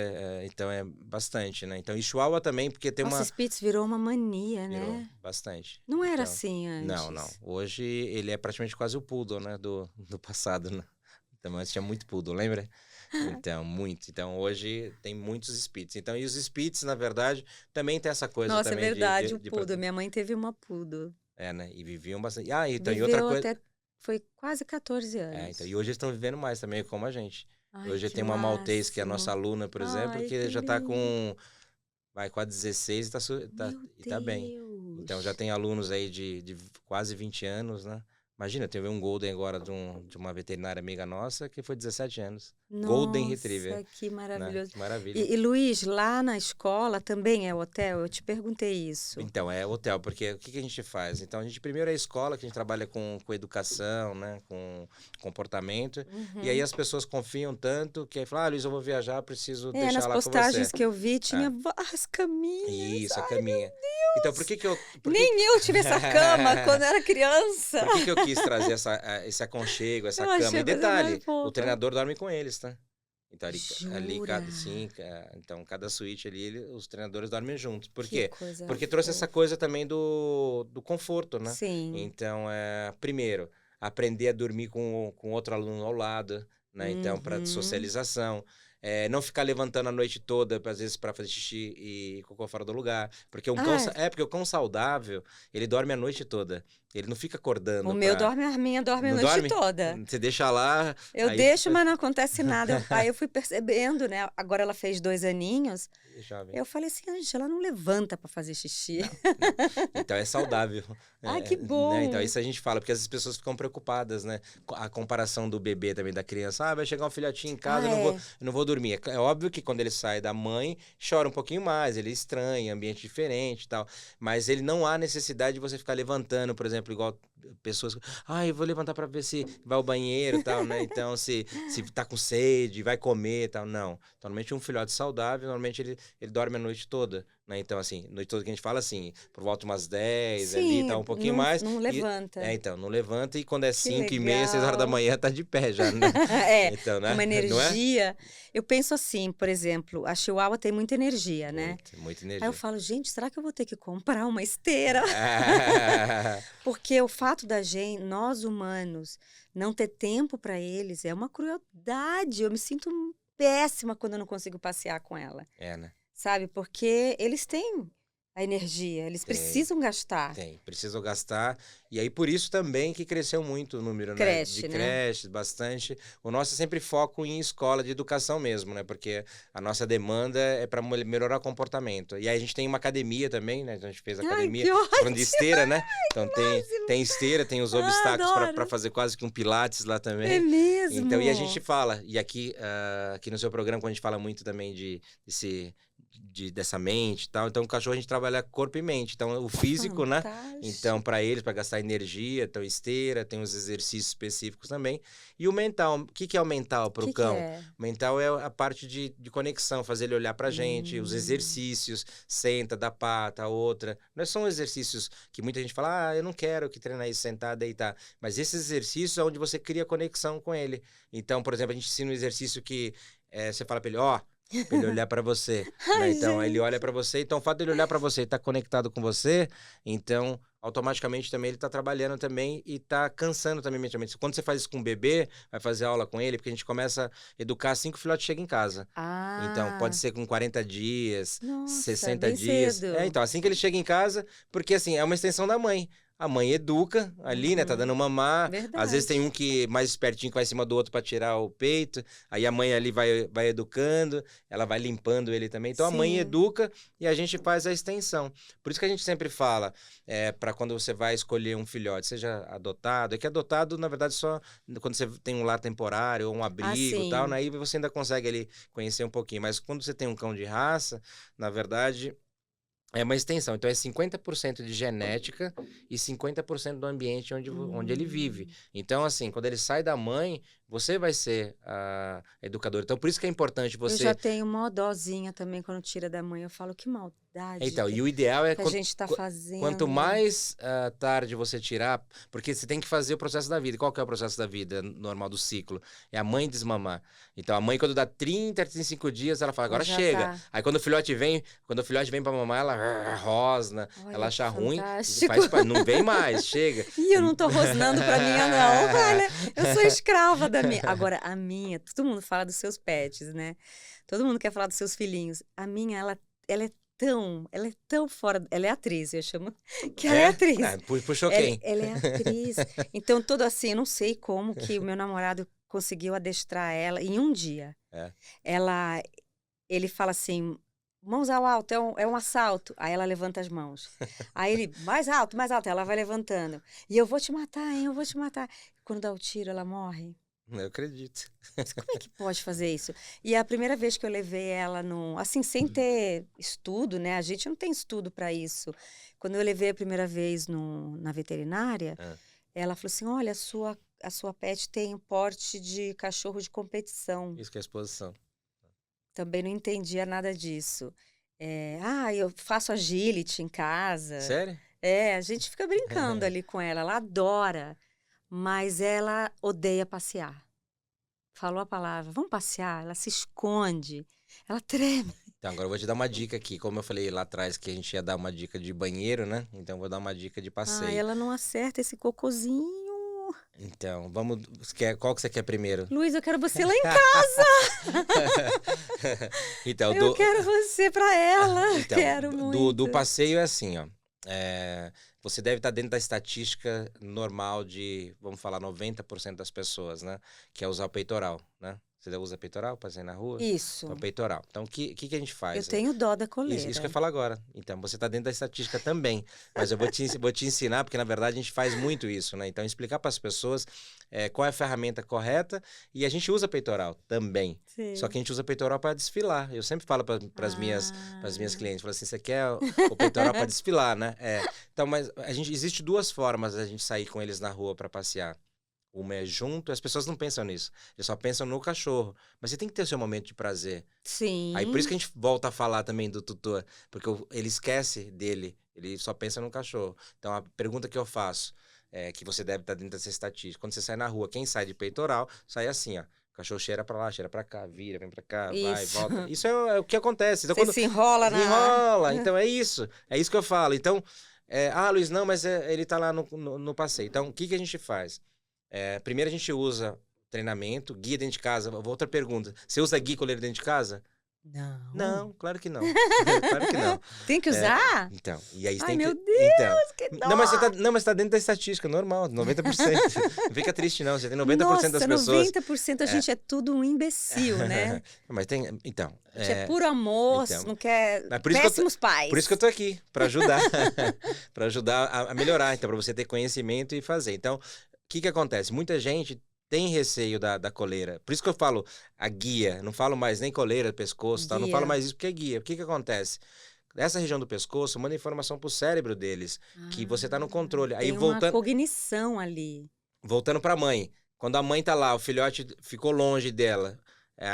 então é bastante, né? Então, e Chihuahua também, porque tem Nossa, Spitz virou uma mania, Virou né? bastante. Não era assim antes? Não. Hoje ele é praticamente quase o poodle, né? Do passado, né? Então, antes tinha muito poodle, lembra? Então, muito. Então, hoje tem muitos Spitz. Então, e os Spitz, na verdade, também tem essa coisa Nossa, também é verdade, o poodle. Minha mãe teve uma poodle. Né? E viviam bastante. Então, Viveu e outra coisa... até... Foi quase 14 anos. Então, e hoje eles estão vivendo mais também, como a gente. Ai, hoje tem uma Maltese, que é a nossa aluna, por exemplo, que já está com... Vai quase 16 e tá bem. Então, já tem alunos aí de quase 20 anos, né? Imagina, teve um Golden agora de uma veterinária amiga nossa que foi 17 anos. Nossa, Golden Retriever. Que maravilhoso. Né? Que maravilha. E Luiz, lá na escola também é hotel? Eu te perguntei isso. Então, é hotel, porque o que a gente faz? Então, a gente primeiro é a escola, que a gente trabalha com educação, né? Com comportamento. E aí as pessoas confiam tanto que aí falam, Luiz, eu vou viajar, preciso deixar nas lá com você. Nas postagens que eu vi, tinha as caminhas. Isso, a caminha. Então, por que eu... Nem eu tive essa cama quando era criança. Por que eu quis trazer esse aconchego, essa cama? E detalhe, o treinador dorme com eles, tá? Então, cada suíte ali, os treinadores dormem juntos. Por quê? Porque trouxe essa coisa também do conforto, né? Sim. Então, primeiro, aprender a dormir com outro aluno ao lado. né? Então, para Uhum. socialização. Não ficar levantando a noite toda, às vezes, para fazer xixi e cocô fora do lugar. Porque Ah, porque o cão saudável, ele dorme a noite toda. Ele não fica acordando pra. a minha dorme a Não noite dorme? toda. Você deixa lá, Eu aí. deixo, mas não acontece nada. Aí eu fui percebendo, né? Agora ela fez 2 aninhos. Jovem. Eu falei assim, Ângela, não levanta para fazer xixi. Não, não. Então é saudável. Ai, que Né? Então bom. isso a gente fala, porque as pessoas ficam preocupadas, né? A comparação do bebê também, da criança. Vai chegar um filhotinho em casa, Ah, eu não vou dormir. É óbvio que quando ele sai da mãe, chora um pouquinho mais, ele estranha, ambiente diferente e tal. Mas ele não há necessidade de você ficar levantando, por exemplo, igual pessoas. Eu vou levantar para ver se vai ao banheiro e tal, né? Então, se tá com sede, vai comer e tal. Não. Então, normalmente um filhote saudável, normalmente ele dorme a noite toda, né? Então, assim, noite toda que a gente fala assim, por volta umas 10 ali, tá sim, um pouquinho mais. não levanta. Então, não levanta e quando é Que 5h30, 6 horas da legal. manhã, tá de pé já, né? É, Então, com né? uma Não é? energia. Eu penso assim, por exemplo, a Chihuahua tem muita energia, né? Muita Aí eu energia. falo, gente, será que eu vou ter que comprar uma esteira? Ah, Porque o fato da gente, nós humanos, não ter tempo para eles é uma crueldade. Eu me sinto péssima quando eu não consigo passear com ela, né? sabe? Porque eles têm a energia, eles Tem. precisam gastar. Precisam gastar. E aí, por isso também que cresceu muito o número, né? De Creche, né? creches, bastante. O nosso é sempre foco em escola de educação mesmo, né? Porque a nossa demanda é para melhorar o comportamento. E aí a gente tem uma academia também, né? Então a gente fez Ai, academia, que falando de ótimo! esteira, né? Então tem esteira, tem os Ah, obstáculos para adoro! fazer quase que um pilates lá É também. Então, e a gente mesmo? fala, e aqui no seu programa, quando a gente fala muito também dessa mente e tal. Então, o cachorro a gente trabalha corpo e mente. Então, o físico, né? Então, Fantástico. para eles, para gastar energia, então esteira, tem os exercícios específicos também. E o mental, o que é o mental para o Que cão? é? O mental é a parte de conexão, fazer ele olhar pra gente, os Hum, exercícios, senta, dá pata, a outra. Não são exercícios que muita gente fala, eu não quero que treinar isso, sentar, deitar. Mas esses exercícios é onde você cria conexão com ele. Então, por exemplo, a gente ensina um exercício que você fala pra ele, pra ele olhar pra você, né? Ai, Então, ele olha gente. pra você, então o fato dele olhar pra você e tá conectado com você, então automaticamente também ele tá trabalhando também e tá cansando também mentalmente. Quando você faz isso com um bebê, vai fazer aula com ele, porque a gente começa a educar assim que o filhote chega em casa. Então, pode Ah, ser com 40 dias, nossa, 60 bem dias. cedo. Então, assim que ele chega em casa, porque assim, é uma extensão da mãe. A mãe educa ali, né? Tá Uhum, dando mamar. Às vezes tem verdade. um que mais espertinho que vai em cima do outro para tirar o peito. Aí a mãe ali vai educando, ela vai limpando ele também. Então a mãe Sim. educa e a gente faz a extensão. Por isso que a gente sempre fala, para quando você vai escolher um filhote, seja adotado. É que adotado, na verdade, só quando você tem um lar temporário ou um Ah, abrigo e tal, né? sim. Aí você ainda consegue ali conhecer um pouquinho. Mas quando você tem um cão de raça, na verdade. É uma extensão, então é 50% de genética e 50% do ambiente onde ele vive. Hum. Então, assim, quando ele sai da mãe, você vai ser a educadora. Então, por isso que é importante Eu já você. tenho uma dosinha também quando tira da mãe. Eu falo, que maldade Então, e o ideal é que a gente está quanto fazendo. mais tarde você tirar, porque você tem que fazer o processo da vida. Qual que é o processo da vida normal do ciclo? É a mãe desmamar. Então, a mãe, quando dá 30, 35 dias, ela fala, Ela agora já chega. tá. Aí, quando o filhote vem pra mamar, ela rosna, ela Olha que acha ruim, fantástico. não vem mais, chega. E eu não tô rosnando pra minha, não. Olha, eu sou escrava da minha. Agora, a minha, todo mundo fala dos seus pets, né? Todo mundo quer falar dos seus filhinhos. A minha, ela é tão fora. Ela é atriz, eu chamo que ela é É? atriz. Puxou quem? Ela é atriz. Então, todo assim, eu não sei como que o meu namorado conseguiu adestrar ela em um dia. É. Ela, ele fala assim, mãos ao alto, é um assalto. Aí ela levanta as mãos. Aí ele, mais alto, ela vai levantando. E eu vou te matar, hein, eu vou te matar. Quando dá o tiro, ela morre. Eu acredito. Mas como é que pode fazer isso? E a primeira vez que eu levei ela no, assim, sem ter estudo, né? A gente não tem estudo para isso. Quando eu levei a primeira vez na veterinária, Ah, ela falou assim: olha, a sua pet tem porte de cachorro de competição. isso que é exposição. Também não entendia nada disso. Eu faço agility em casa. Sério? A gente fica brincando ali com ela. Ela adora, mas ela odeia passear. Falou a palavra, vamos passear? Ela se esconde, ela treme. Então, agora eu vou te dar uma dica aqui. Como eu falei lá atrás que a gente ia dar uma dica de banheiro, né? Então, eu vou dar uma dica de Ai, passeio. ela não acerta esse cocôzinho. Então, vamos... Qual que você quer primeiro? Luiz, eu quero você lá em casa. Então, Eu quero você pra ela. então, Quero muito. do passeio é assim, ó. Você deve estar dentro da estatística normal de, vamos falar, 90% das pessoas, né? Que é usar o peitoral, né? Você usa peitoral para sair na rua? Isso. Então, peitoral. Então, o que a gente faz? Eu tenho dó da coleira. Isso que eu ia falar agora. Então, você está dentro da estatística também. Mas eu vou te ensinar, porque na verdade a gente faz muito isso, né? Então, explicar para as pessoas qual é a ferramenta correta. E a gente usa peitoral também. Sim. Só que a gente usa peitoral para desfilar. Eu sempre falo para as minhas clientes, falo assim, você quer o peitoral para desfilar, né? Então, mas existe duas formas da gente sair com eles na rua para passear. Uma é junto, as pessoas não pensam nisso. Eles só pensam no cachorro. Mas você tem que ter o seu momento de prazer. Sim. Aí por isso que a gente volta a falar também do tutor. Porque ele esquece dele. Ele só pensa no cachorro. Então a pergunta que eu faço, que você deve estar dentro dessa estatística. Quando você sai na rua, quem sai de peitoral, sai assim, ó. O cachorro cheira pra lá, cheira pra cá, vira, vem pra cá, vai, volta. Isso é o que acontece. Então, você se enrola na... Enrola. Então é isso. É isso que eu falo. Então, Luiz, não, mas ele tá lá no passeio. Então, o que a gente faz? Primeiro a gente usa treinamento, guia dentro de casa. Outra pergunta. Você usa guia e coleira dentro de casa? Não. Não, claro que não. Claro que não. Tem que usar? Então, e aí você Ai, tem meu que... Deus, então, que dó! Não, mas tá dentro da estatística, normal, 90%. Não fica triste não, você tem 90% das pessoas... 90% a gente é tudo um imbecil, né? Mas tem, então... A gente é puro amor, então, não quer... por isso Péssimos pais. Por isso que eu tô aqui, para ajudar. Para ajudar a melhorar, então, para você ter conhecimento e fazer. Então, o que acontece? Muita gente tem receio da coleira. Por isso que eu falo a guia. Não falo mais nem coleira, pescoço, tal. Não falo mais isso porque é guia. O que acontece? Essa região do pescoço manda informação pro cérebro deles. Que você tá no controle. Aí tem uma cognição ali. Voltando pra mãe. Quando a mãe tá lá, o filhote ficou longe dela.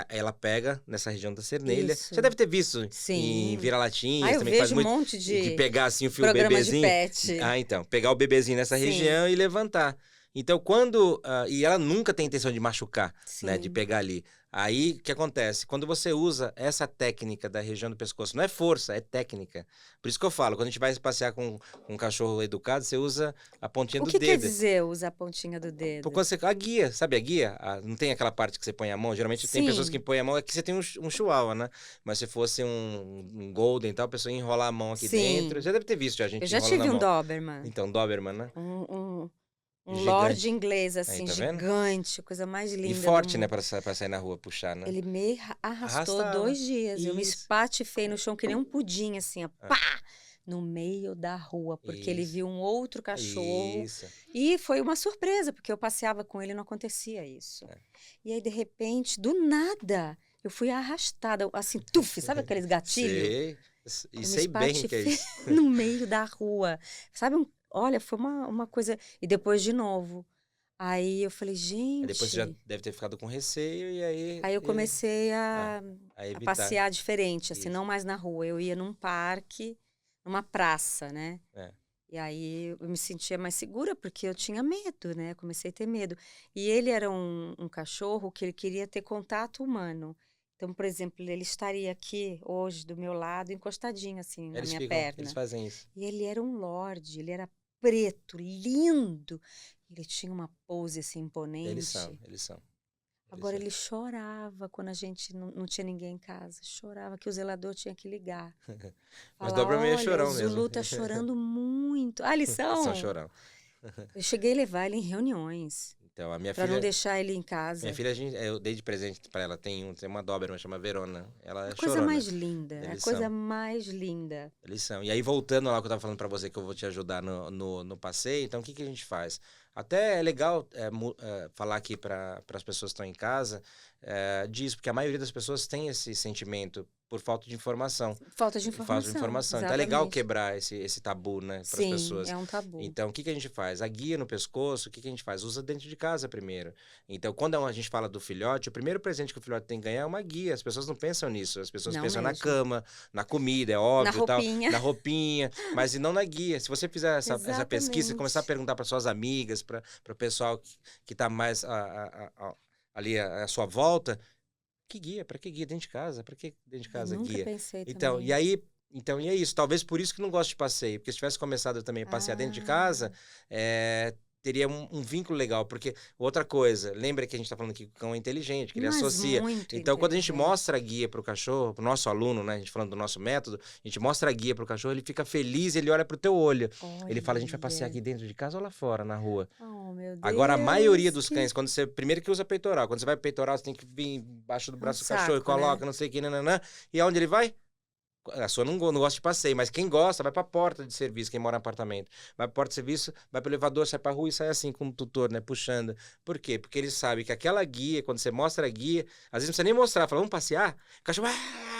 Ela pega nessa região da cernelha. Isso. Você deve ter visto Sim. em vira-latinhas. Eu também vejo faz muito um monte de pegar assim o fio programa bebezinho. De pet. Então. Pegar o bebezinho nessa região e levantar. Então, quando... e ela nunca tem intenção de machucar, né? De pegar ali. Aí, o que acontece? Quando você usa essa técnica da região do pescoço, não é força, é técnica. Por isso que eu falo, quando a gente vai passear com um cachorro educado, você usa a pontinha do dedo. O que quer dizer usar a pontinha do dedo? Porque a guia, sabe a guia? Não tem aquela parte que você põe a mão? Geralmente tem pessoas que põem a mão, aqui você tem um chihuahua, né? Mas se fosse um golden e tal, a pessoa enrola a mão aqui dentro. Você deve ter visto a gente Eu já tive um Doberman. Então, Doberman, né? Um lorde inglês, assim, tá gigante, coisa mais linda. E forte, né, pra sair na rua, puxar, né? Ele me arrastou 2 dias. Eu me espatifei no chão que nem um pudim, assim, ó, pá! No meio da rua, porque ele viu um outro cachorro. E foi uma surpresa, porque eu passeava com ele e não acontecia isso. E aí, de repente, do nada, eu fui arrastada, assim, tuf, sabe aqueles gatilhos? Sei. E sei bem que é isso. No meio da rua. Sabe, olha, foi uma coisa... E depois de novo. Aí eu falei, gente... Depois você já deve ter ficado com receio e aí... Aí eu comecei a passear diferente, assim, não mais na rua. Eu ia num parque, numa praça, né? E aí eu me sentia mais segura, porque eu tinha medo, né? Comecei a ter medo. E ele era um cachorro que ele queria ter contato humano. Então, por exemplo, ele estaria aqui hoje do meu lado, encostadinho assim na minha perna. Eles fazem isso. E ele era um lorde, ele era preto, lindo. Ele tinha uma pose assim imponente. Eles são. Agora ele chorava quando a gente não tinha ninguém em casa. Chorava que o zelador tinha que ligar. Mas Doberman é chorão mesmo. O Zulu tá chorando muito. Eles são? São chorão. Eu cheguei a levar ele em reuniões. Então, a minha pra filha... não deixar ele em casa. Minha filha, eu dei de presente pra ela, tem uma Doberman, chama Verona. Ela é coisa mais linda, coisa mais linda. Eles são. E aí, voltando lá que eu tava falando pra você, que eu vou te ajudar no passeio, então o que a gente faz? Até é legal falar aqui para as pessoas que estão em casa disso, porque a maioria das pessoas tem esse sentimento por falta de informação. Falta de informação. Então é legal quebrar esse tabu, né, para as pessoas. Sim, é um tabu. Então, o que a gente faz? A guia no pescoço, o que a gente faz? Usa dentro de casa primeiro. Então, quando a gente fala do filhote, o primeiro presente que o filhote tem que ganhar é uma guia. As pessoas não pensam nisso. As pessoas pensam na cama, na comida, é óbvio. Na roupinha. Mas e não na guia. Se você fizer essa pesquisa e começar a perguntar para suas amigas, para o pessoal que está mais ali à sua volta... Que guia? Para que guia dentro de casa? Para que dentro de casa guia? Pensei então, também. E é isso. Talvez por isso que não gosto de passeio. Porque se tivesse começado também a passear dentro de casa, teria um vínculo legal, porque outra coisa, lembra que a gente tá falando que o cão é inteligente, que ele associa. Então, quando a gente mostra a guia pro cachorro, pro nosso aluno, né, a gente falando do nosso método, a gente mostra a guia pro cachorro, ele fica feliz, ele olha pro teu olho. Ele fala, a gente vai passear aqui dentro de casa ou lá fora, na rua? Oh, meu Deus. Agora, a maioria dos cães, quando você, primeiro que usa peitoral, quando você vai peitoral, você tem que vir embaixo do braço do cachorro e coloca, não sei o que, nananã. E aonde ele vai? A sua não gosta de passeio, mas quem gosta vai pra porta de serviço, quem mora em apartamento. Vai pra porta de serviço, vai pro elevador, sai pra rua e sai assim com o tutor, né, puxando. Por quê? Porque ele sabe que aquela guia, quando você mostra a guia, às vezes não precisa nem mostrar, fala, vamos passear? O cachorro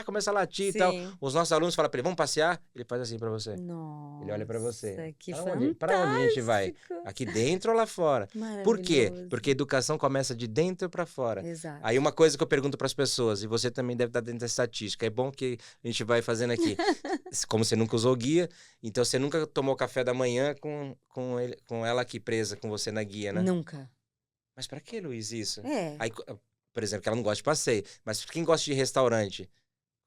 começa a latir e tal. Os nossos alunos falam pra ele, vamos passear? Ele faz assim pra você. Nossa, ele olha pra você. Que pra onde a gente vai? Aqui dentro ou lá fora? Por quê? Porque a educação começa de dentro pra fora. Exato. Aí uma coisa que eu pergunto pras pessoas, e você também deve estar dentro da estatística, é bom que a gente vai fazendo aqui. Como você nunca usou guia, então você nunca tomou café da manhã com ela aqui presa com você na guia, né? Nunca. Mas pra que, Luiz, isso? Aí, por exemplo, que ela não gosta de passeio. Mas quem gosta de restaurante?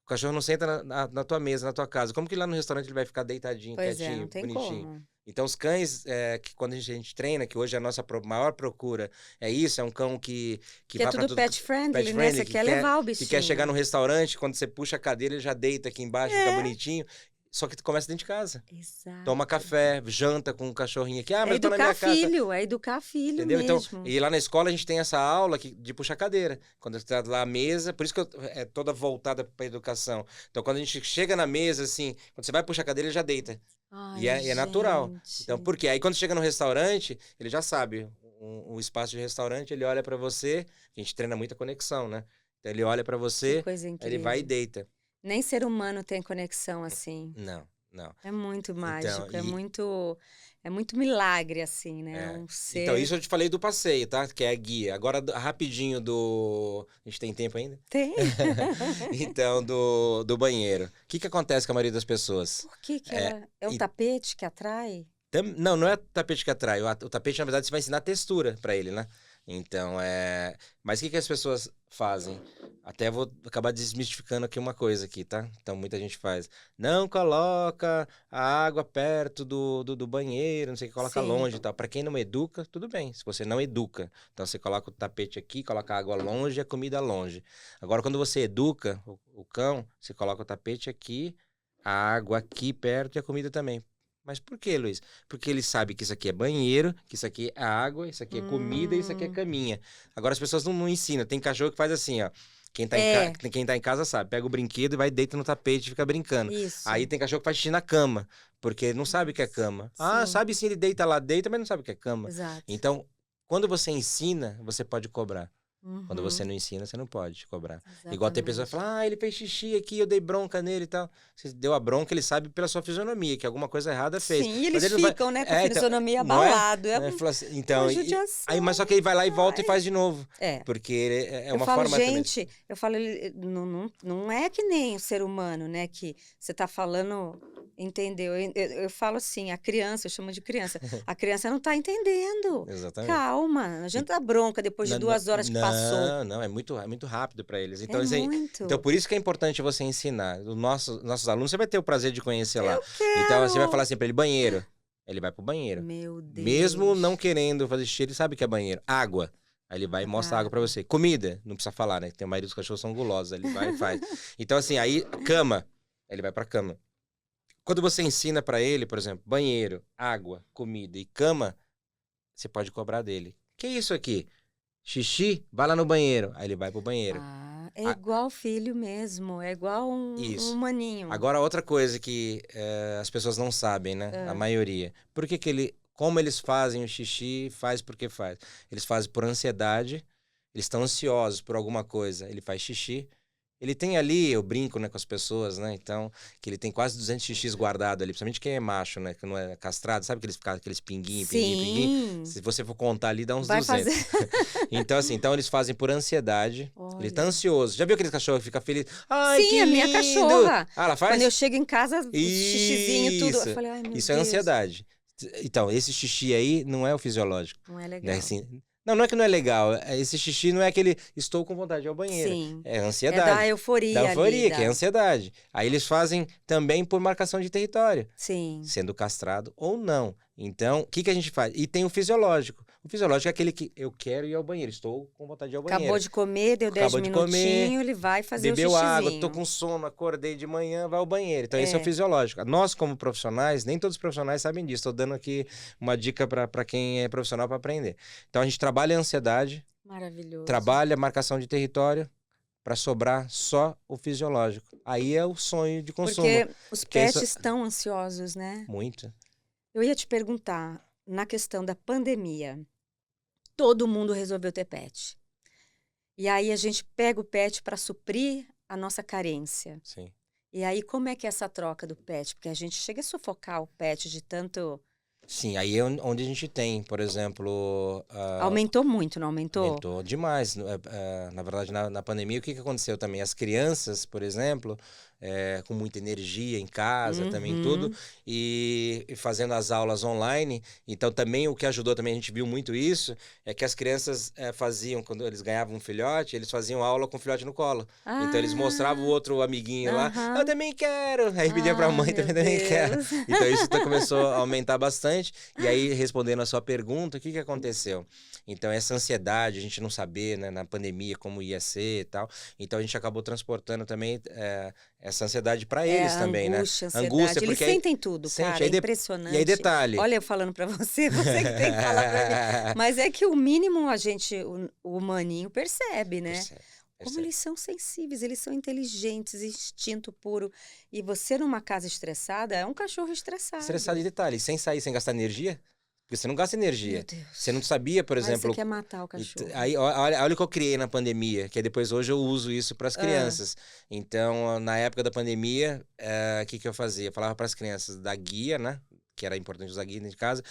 O cachorro não senta na tua mesa, na tua casa. Como que lá no restaurante ele vai ficar deitadinho, quietinho, não tem bonitinho? como. Então, os cães, que quando a gente treina, que hoje é a nossa maior procura, é isso, é um cão que vai é tudo pra pet friendly, né? Você quer levar o bichinho. Que quer chegar no restaurante, quando você puxa a cadeira, ele já deita aqui embaixo, fica bonitinho. Só que tu começa dentro de casa. Exato. Toma café, janta com um cachorrinho aqui. Mas é eu tô na minha casa. É educar filho Entendeu? mesmo. Então, e lá na escola a gente tem essa aula de puxar cadeira. Quando você tá lá à mesa, por isso que é toda voltada pra educação. Então, quando a gente chega na mesa, assim, quando você vai puxar a cadeira, ele já deita. Ai, e é natural. Então, por quê? Aí quando chega no restaurante, ele já sabe. O espaço de restaurante, ele olha pra você. A gente treina muita conexão, né? Então, ele olha pra você, aí ele vai e deita. Nem ser humano tem conexão assim. Não. É muito mágico, então, é muito milagre, assim, né? Um ser... Então, isso eu te falei do passeio, tá? Que é a guia. Agora, rapidinho A gente tem tempo ainda? Tem. Então, do banheiro. O que acontece com a maioria das pessoas? Por que é o tapete que atrai? Não é o tapete que atrai. O tapete, na verdade, você vai ensinar a textura pra ele, né? Então, Mas o que as pessoas fazem? Até vou acabar desmistificando aqui uma coisa aqui, tá? Então, muita gente faz. Não coloca a água perto do banheiro, não sei o que, coloca longe e tal. Pra quem não educa, tudo bem. Se você não educa, então você coloca o tapete aqui, coloca a água longe e a comida longe. Agora, quando você educa o cão, você coloca o tapete aqui, a água aqui perto e a comida também. Mas por que, Luiz? Porque ele sabe que isso aqui é banheiro, que isso aqui é água, isso aqui é comida e isso aqui é caminha. Agora as pessoas não ensinam. Tem cachorro que faz assim, ó. Quem tá em casa sabe. Pega o brinquedo e vai deita no tapete e fica brincando. Isso. Aí tem cachorro que faz xixi na cama, porque ele não sabe o que é cama. Sabe sim, ele deita lá, mas não sabe o que é cama. Exato. Então, quando você ensina, você pode cobrar. Quando você não ensina, você não pode cobrar. Exatamente. Igual tem pessoa que fala, ele fez xixi aqui, eu dei bronca nele e tal. Você deu a bronca, ele sabe pela sua fisionomia, que alguma coisa errada fez. Sim, e eles ficam, né, com a fisionomia abalada. Então, mas só que ele vai lá e volta e faz de novo. Porque é uma forma também. Eu falo, não é que nem o ser humano, né, que você tá falando... Entendeu? Eu falo assim, a criança, eu chamo de criança, a criança não tá entendendo. Exatamente. Calma, não adianta dar bronca depois de 2 horas que passou. Não, é muito rápido para eles. Então, então, por isso que é importante você ensinar. Os nossos alunos, você vai ter o prazer de conhecer lá. Eu quero. Então, você vai falar assim para ele, banheiro. Ele vai pro banheiro. Meu Deus. Mesmo não querendo fazer xixi, ele sabe que é banheiro. Água. Aí ele vai e mostra a água pra você. Comida, não precisa falar, né? Tem a maioria dos cachorros são gulosos, ele vai e faz. Então, assim, aí, cama. Ele vai pra cama. Quando você ensina pra ele, por exemplo, banheiro, água, comida e cama, você pode cobrar dele. Que isso aqui? Xixi? Vai lá no banheiro. Aí ele vai pro banheiro. É igual filho mesmo, é igual um maninho. Agora, outra coisa que as pessoas não sabem, né? A maioria. Por que como eles fazem o xixi, faz porque faz? Eles fazem por ansiedade, eles estão ansiosos por alguma coisa. Ele faz xixi. Ele tem ali, eu brinco, né, com as pessoas, né, então, que ele tem quase 200 xixis guardado ali, principalmente quem é macho, né, que não é castrado, sabe aqueles pinguinhos. Se você for contar ali, dá uns 200. Então, assim, eles fazem por ansiedade. Olha. Ele tá ansioso. Já viu aquele cachorro que fica feliz? Ai, que lindo! Sim, a minha cachorra. Ela faz? Quando eu chego em casa, xixizinho, tudo. Eu falei, ai, meu Deus. Isso é ansiedade. Então, esse xixi aí não é o fisiológico. Não é legal. Né, assim, Não é que não é legal. Esse xixi não é aquele estou com vontade de ir ao banheiro. Sim. É É ansiedade. da euforia Da euforia, ali, que é ansiedade. Aí eles fazem também por marcação de território, Sim. sendo castrado ou não. Então, o que a gente faz? E tem o fisiológico. O fisiológico é aquele que eu quero ir ao banheiro, estou com vontade de ir ao banheiro. Acabou de comer, deu 10 Acabou de comer, minutinhos, ele vai fazer o bebeu xixizinho. água, tô com sono, acordei de manhã, vai ao banheiro. Então, esse é o fisiológico. Nós, como profissionais, nem todos os profissionais sabem disso. Estou dando aqui uma dica para quem é profissional para aprender. Então, a gente trabalha a ansiedade, Maravilhoso. trabalha a marcação de território para sobrar só o fisiológico. Aí é o sonho de consumo. Porque os pets isso... estão ansiosos, né? Muito. Eu ia te perguntar, na questão da pandemia, todo mundo resolveu ter pet. E aí a gente pega o pet para suprir a nossa carência. Sim. E aí como é que é essa troca do pet? Porque a gente chega a sufocar o pet de tanto... Sim, aí é onde a gente tem, por exemplo... Aumentou muito, não aumentou? Aumentou demais. Na verdade, na pandemia, o que aconteceu também? As crianças, por exemplo, com muita energia em casa, também tudo, e fazendo as aulas online. Então, também o que ajudou, também a gente viu muito isso, é que as crianças faziam, quando eles ganhavam um filhote, eles faziam aula com o filhote no colo. Então, eles mostravam o outro amiguinho lá, eu também quero. Aí pedia pra mãe, também quero. Então, isso começou a aumentar bastante. E aí, respondendo a sua pergunta, o que aconteceu? Então, essa ansiedade, a gente não saber, né, na pandemia como ia ser e tal. Então, a gente acabou transportando também essa ansiedade para eles também, angústia, né? Angústia, eles sentem tudo, cara, é impressionante. E aí, detalhe... Olha, eu falando para você que tem que falar para mim. Mas é que o mínimo o humaninho percebe, né? Percebe. Como eles são sensíveis, eles são inteligentes, instinto puro. E você numa casa estressada, é um cachorro estressado. Estressado de detalhe, sem sair, sem gastar energia. Porque você não gasta energia. Meu Deus. Você não sabia, por exemplo... Mas você quer matar o cachorro. Aí, olha o que eu criei na pandemia, que depois hoje eu uso isso para as crianças. Então, na época da pandemia, o que eu fazia? Eu falava para as crianças da guia, né? Que era importante usar guia dentro de casa.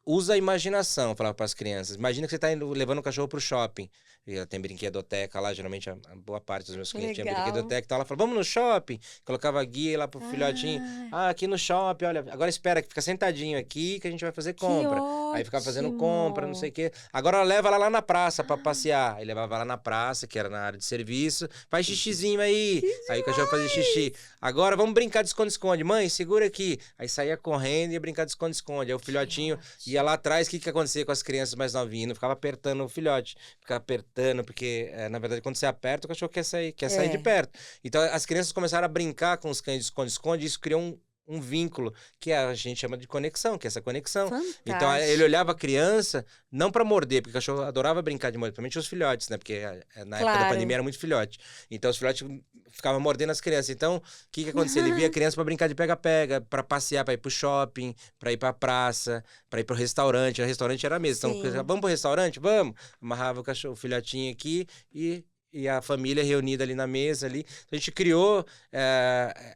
Usa a imaginação, eu falava para as crianças. Imagina que você está levando o cachorro para o shopping. E tem brinquedoteca lá, geralmente a boa parte dos meus clientes tinha brinquedoteca e tal. Ela falava, vamos no shopping. Colocava a guia lá pro filhotinho. Aqui no shopping, olha, agora espera, que fica sentadinho aqui que a gente vai fazer compra. Aí ficava fazendo compra, não sei o quê. Agora leva ela lá na praça para passear. Aí levava lá na praça, que era na área de serviço. Faz xixizinho aí. Aí o cachorro fazia xixi. Agora vamos brincar de esconde-esconde. Mãe, segura aqui. Aí saía correndo e ia brincar de esconde-esconde. Aí o filhotinho ia lá atrás. O que acontecia com as crianças mais novinhas? Não ficava apertando o filhote. Ficava apertando, porque, na verdade, quando você aperta, o cachorro quer sair de perto. Então, as crianças começaram a brincar com os cães de esconde-esconde e isso criou um vínculo que a gente chama de conexão, que é essa conexão. Fantástico. Então, ele olhava a criança, não para morder, porque o cachorro adorava brincar de morder, principalmente os filhotes, né? Porque na época da pandemia era muito filhote. Então, os filhotes ficavam mordendo as crianças. Então, o que acontecia? Ele via a criança para brincar de pega-pega, para passear, para ir pro shopping, para ir pra praça, para ir pro restaurante. O restaurante era a mesa. Então, vamos pro restaurante? Vamos! Amarrava o filhotinho aqui e a família reunida ali na mesa ali. Então, a gente criou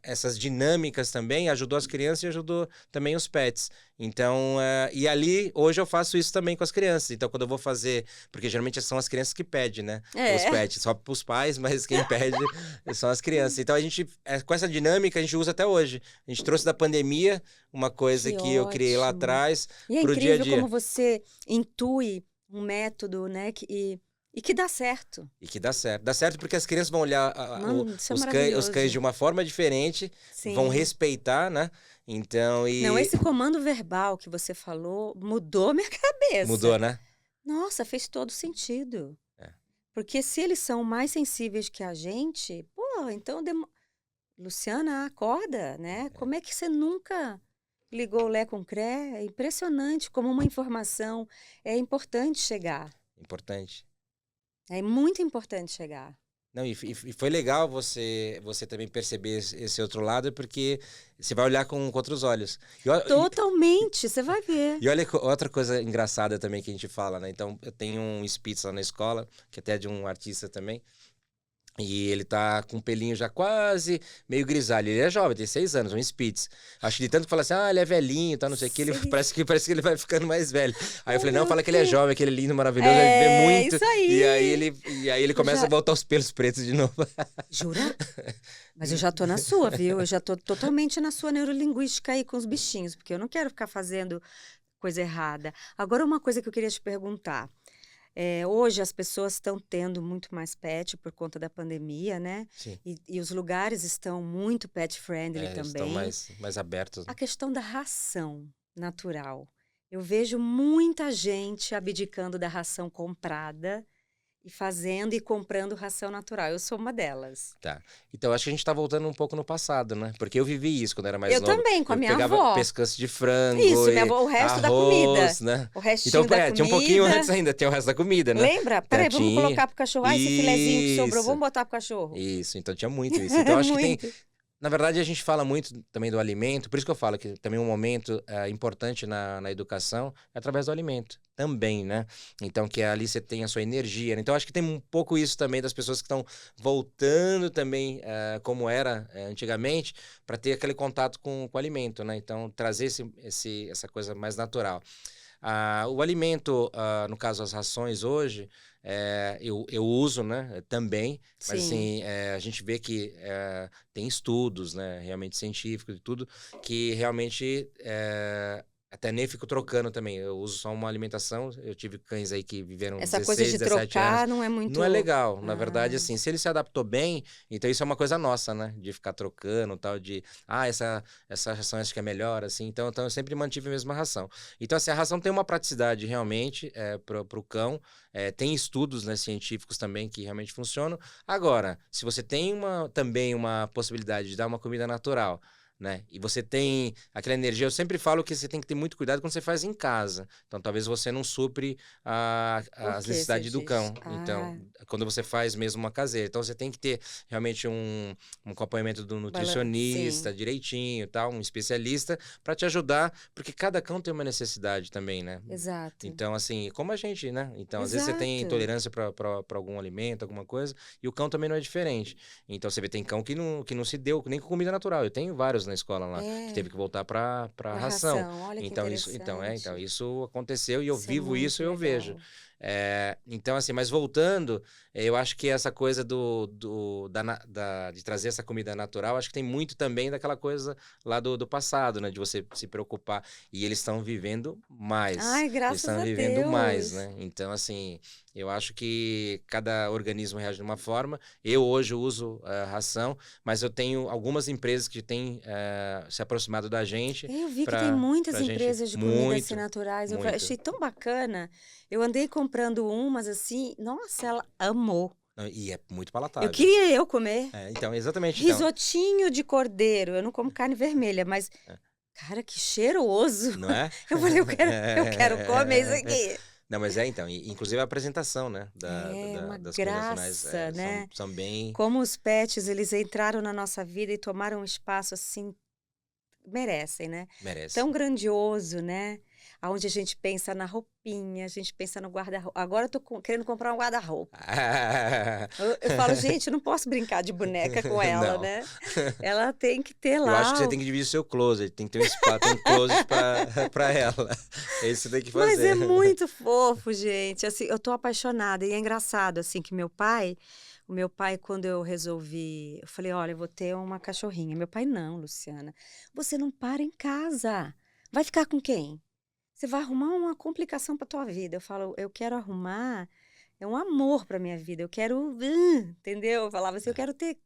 essas dinâmicas também, ajudou as crianças e ajudou também os pets. Então, e ali, hoje eu faço isso também com as crianças. Então, quando eu vou fazer, porque geralmente são as crianças que pedem, né? Os pets, só pros pais, mas quem pede são as crianças. Então, a gente, com essa dinâmica, a gente usa até hoje. A gente trouxe da pandemia uma coisa que eu criei lá atrás pro dia a dia. E é incrível como você intui um método, né? E que dá certo. E que dá certo. Dá certo porque as crianças vão olhar os cães de uma forma diferente, vão respeitar, né? Então, Não, esse comando verbal que você falou mudou minha cabeça. Mudou, né? Nossa, fez todo sentido. Porque se eles são mais sensíveis que a gente, pô, então... Luciana, acorda, né? Como é que você nunca ligou o Lé com o Cré? É impressionante como uma informação é importante chegar. Importante. É muito importante chegar. Não, e foi legal você também perceber esse outro lado, porque você vai olhar com outros olhos. Totalmente, você vai ver. E olha outra coisa engraçada também que a gente fala, né? Então, eu tenho um Spitz lá na escola, que até é de um artista também. E ele tá com um pelinho já quase meio grisalho. Ele é jovem, tem 6 anos, um Spitz. Acho que de tanto que fala assim, ele é velhinho, tá, não sei o que, ele parece que ele vai ficando mais velho. Aí eu falei, não, fala que ele é jovem, que ele é lindo, maravilhoso, ele vê muito. Isso aí. E aí ele começa a voltar os pelos pretos de novo. Jura? Mas eu já tô na sua, viu? Eu já tô totalmente na sua neurolinguística aí com os bichinhos, porque eu não quero ficar fazendo coisa errada. Agora, uma coisa que eu queria te perguntar. Hoje as pessoas estão tendo muito mais pet por conta da pandemia, né? Sim. E os lugares estão muito pet friendly Estão também. mais abertos. A questão da ração natural. Eu vejo muita gente abdicando da ração comprada e fazendo e comprando ração natural. Eu sou uma delas. Tá. Então, acho que a gente tá voltando um pouco no passado, né? Porque eu vivi isso quando era mais Eu novo. também, com a Eu minha pegava avó. pescoço de frango Isso, e minha avó, o resto da arroz, comida. né? O restinho Então, da comida. tinha um pouquinho antes ainda, tem o resto da comida, né? Lembra? Peraí, vamos Tinha. colocar pro cachorro. Ah, esse filezinho que sobrou, Isso. vamos botar pro cachorro. Isso, então tinha muito isso. Então, acho que tem... Muito. Na verdade, a gente fala muito também do alimento, por isso que eu falo que também um momento importante na educação é através do alimento, também, né? Então, que ali você tem a sua energia, né? Então, acho que tem um pouco isso também das pessoas que estão voltando também, como era antigamente, para ter aquele contato com o alimento, né? Então, trazer essa coisa mais natural. O alimento, no caso, as rações hoje, eu uso, né, também, mas Sim. assim, a gente vê que tem estudos, né, realmente científicos e tudo, que realmente até nem fico trocando também, eu uso só uma alimentação, eu tive cães aí que viveram Essa coisa 16, de 17 anos, trocar não é muito... não é legal, na verdade, Ah, assim, se ele se adaptou bem, então isso é uma coisa nossa, né, de ficar trocando, tal, essa ração acho que é melhor, assim, então eu sempre mantive a mesma ração. Então, assim, a ração tem uma praticidade realmente pro cão, tem estudos, né, científicos também que realmente funcionam. Agora, se você tem também uma possibilidade de dar uma comida natural, né? E você tem aquela energia, eu sempre falo que você tem que ter muito cuidado quando você faz em casa. Então, talvez você não supre por as que você necessidades do diz? cão. Ah, Então, quando você faz mesmo uma caseira. Então, você tem que ter realmente um acompanhamento do sim, nutricionista direitinho, tal, um especialista para te ajudar, porque cada cão tem uma necessidade também, né? exato. Então, assim, como a gente, né? Então, às vezes você tem Exato. intolerância para algum alimento, alguma coisa, e o cão também não é diferente. Então, você vê, tem cão que não se deu nem com comida natural. Eu tenho vários na escola lá, que teve que voltar para Pra ração. ração, olha que Então, então, interessante. isso aconteceu e eu Isso é vivo isso muito e eu vejo. legal. Então, assim, mas voltando, eu acho que essa coisa de trazer essa comida natural, acho que tem muito também daquela coisa lá do passado, né? De você se preocupar. E eles estão vivendo mais. Ai, Eles graças estão a vivendo mais, Deus. né? Então, assim, eu acho que cada organismo reage de uma forma. Eu hoje uso ração, mas eu tenho algumas empresas que têm se aproximado da gente Eu vi que tem para muitas a gente. empresas de comida assim Muito, naturais. Eu muito. achei tão bacana. Eu andei comprando umas assim. Nossa, ela amou. E é muito Eu palatável. queria eu comer. Então, exatamente. Então, Risotinho de cordeiro. Eu não como carne vermelha, mas, cara, que cheiroso. não é? Eu falei, eu quero comer isso aqui. Não, mas então, inclusive a apresentação, né, É uma das comidas nacionais graça, né? são bem... Como os pets, eles entraram na nossa vida e tomaram um espaço assim, merecem, né? Merece. Tão grandioso, né? Aonde a gente pensa na roupinha, a gente pensa no guarda-roupa. Agora eu tô querendo comprar um guarda-roupa. Eu falo, gente, eu não posso brincar de boneca com ela, Não. né? Ela tem que ter Eu lá. acho que você tem que dividir o seu closet, tem que ter um espaço, tem um closet pra ela. É isso que você tem que Mas fazer. é muito fofo, gente. Assim, eu tô apaixonada. E é engraçado, assim, que o meu pai, quando eu resolvi, eu falei, olha, eu vou ter uma cachorrinha. Meu pai, não, Luciana, você não para em casa. Vai ficar com quem? Você vai arrumar uma complicação para tua vida. Eu falo, eu quero arrumar um amor para minha vida. Eu quero, entendeu? Eu falava assim, eu quero ter,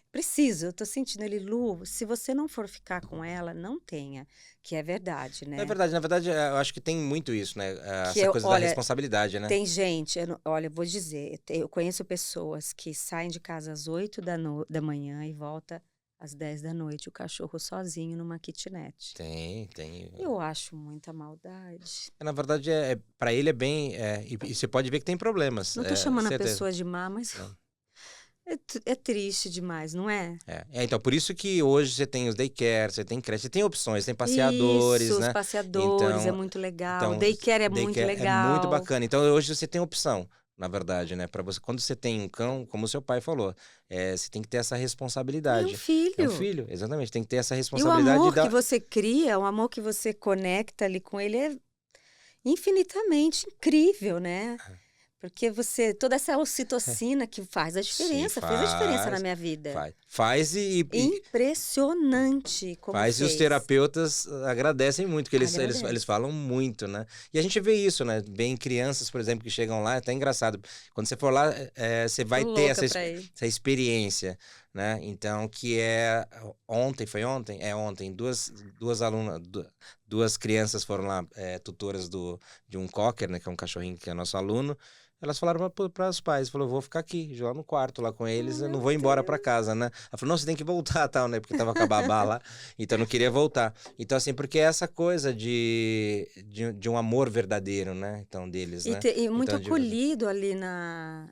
preciso. Eu tô sentindo ele, Lu, se você não for ficar com ela, não tenha, que é verdade, É né? verdade, na verdade, eu acho que tem muito isso, né? Que Essa coisa da olha, responsabilidade, né? tem gente, olha, eu vou dizer, eu conheço pessoas que saem de casa às 8 da manhã e volta às 10 da noite, o cachorro sozinho numa kitnet. Tem. Eu acho muita maldade. Na verdade, para ele é bem... e você pode ver que tem problemas. Não tô chamando a certeza. pessoa de má, mas Não. é triste demais, não é? Então, por isso que hoje você tem os daycare, você tem creche, você tem opções, tem passeadores, Isso, né? os passeadores, é Então, muito legal. então O daycare é muito daycare é muito legal. bacana. Então, hoje você tem opção, na verdade, né? Para você, quando você tem um cão, como o seu pai falou, você tem que ter essa É um responsabilidade. filho. É um filho, exatamente. Tem que ter essa E o responsabilidade amor que você cria, o amor que você conecta ali com ele é infinitamente incrível, né? Porque toda essa ocitocina que faz a diferença, Sim, fez a diferença na faz, minha vida. Faz Impressionante como faz, e os fez. terapeutas agradecem muito, porque eles Agradece. falam muito, né? E a gente vê isso, né? Vem crianças, por exemplo, que chegam lá, é até engraçado. Quando você for lá, você Tô vai ter louca pra ir. essa experiência, né? Então, que é... Ontem, foi ontem? É ontem. Duas alunas, duas crianças foram lá, tutoras de um cocker, né? Que é um cachorrinho que é nosso aluno. Elas falaram para os pais, falou, vou ficar aqui, lá no quarto, lá com eles, eu não Meu vou embora para Deus. casa, né? Ela falou, não, você tem que voltar, tal, né? Porque tava com a babá lá, então não queria voltar. Então, assim, porque é essa coisa de um amor verdadeiro, né? Então, deles, né? E muito Então, acolhido ali na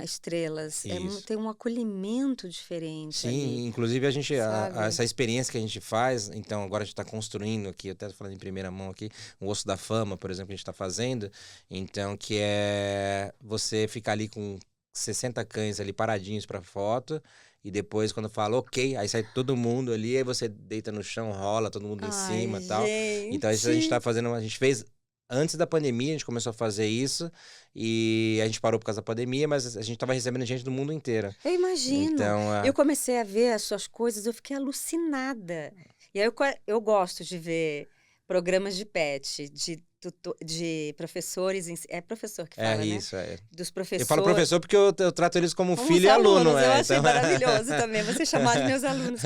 Estrelas. isso. Tem um acolhimento diferente ali, Sim, inclusive a gente, sabe? essa experiência que a gente faz, então agora a gente está construindo aqui, eu até tô falando em primeira mão aqui, o Osso da Fama, por exemplo, que a gente está fazendo, então que é você ficar ali com 60 cães ali paradinhos para foto, e depois quando fala ok, aí sai todo mundo ali, aí você deita no chão, rola todo mundo em Ai, cima e tal. Então isso a gente está gente. fazendo, a gente fez antes da pandemia, a gente começou a fazer isso, e a gente parou por causa da pandemia, mas a gente estava recebendo gente do mundo inteiro. Eu imagino. Então, Eu comecei a ver as suas coisas, eu fiquei alucinada. E aí eu gosto de ver programas de pet, de professores. É professor que é fala, né? isso, é. Dos Eu falo professores. professor porque eu trato eles como Como os filho e aluno, alunos, eu achei então... maravilhoso também você chamar de meus alunos.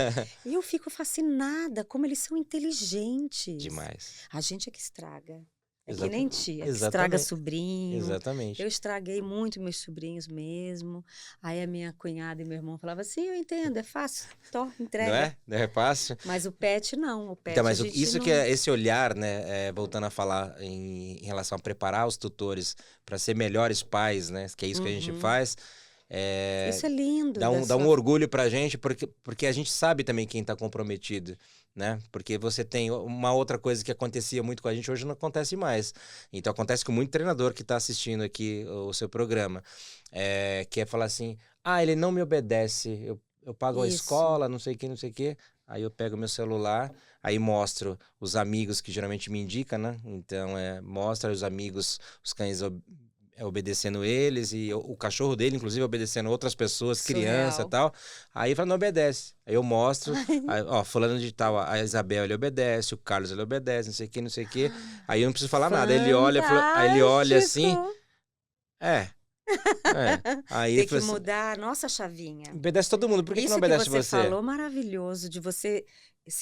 E eu fico fascinada como eles são inteligentes. Demais. A gente é que estraga. É que Exata- nem tia, que estraga Exatamente. sobrinho. Eu Exatamente. estraguei muito meus sobrinhos mesmo. Aí a minha cunhada e meu irmão falavam assim, eu entendo, é fácil, Não entrega. é? Não é fácil? Mas o pet não, o pet Então, a mas gente isso não... que é esse olhar, né, voltando a falar em relação a preparar os tutores para ser melhores pais, né, que é isso que a gente Uhum. faz, Isso é lindo dá um orgulho pra gente, porque a gente sabe também quem tá comprometido, né? Porque você tem uma outra coisa que acontecia muito com a gente, hoje não acontece mais. Então acontece com muito treinador que tá assistindo aqui o seu programa, que é falar assim, ele não me obedece, eu pago a Isso, escola, não sei o que, não sei o que, aí eu pego meu celular, aí mostro os amigos que geralmente me indicam, né? Então, mostra os amigos, os cães obedecendo eles e o cachorro dele, inclusive, obedecendo outras pessoas, criança e surreal. tal. Aí fala, não obedece. Aí eu mostro, Ai, aí, ó, fulano de tal, a Isabel, ele obedece, o Carlos, ele obedece, não sei o que, não sei o que. Aí eu não preciso falar nada. Aí ele olha assim, fantástico! é, Aí ele Tem que falou assim, mudar a nossa chavinha. obedece todo mundo, por que não Isso que obedece você você? falou, maravilhoso, de você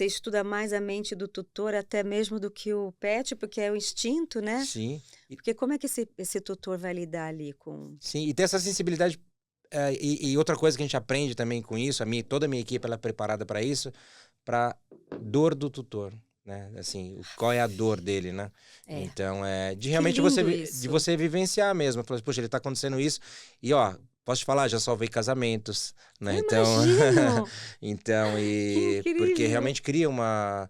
estuda mais a mente do tutor até mesmo do que o pet, porque é o instinto, né? Sim, Porque como é que esse tutor vai lidar ali com... sim, e ter essa sensibilidade. E outra coisa que a gente aprende também com isso, toda a minha equipe ela é preparada para isso, para dor do tutor, né? Assim, qual é a dor dele, né? É, Então, de que realmente lindo de isso. você vivenciar mesmo. Falar, poxa, ele tá acontecendo isso. E, ó, posso te falar, já salvei casamentos, né? Eu Então, imagino! então, Que porque incrível! realmente cria uma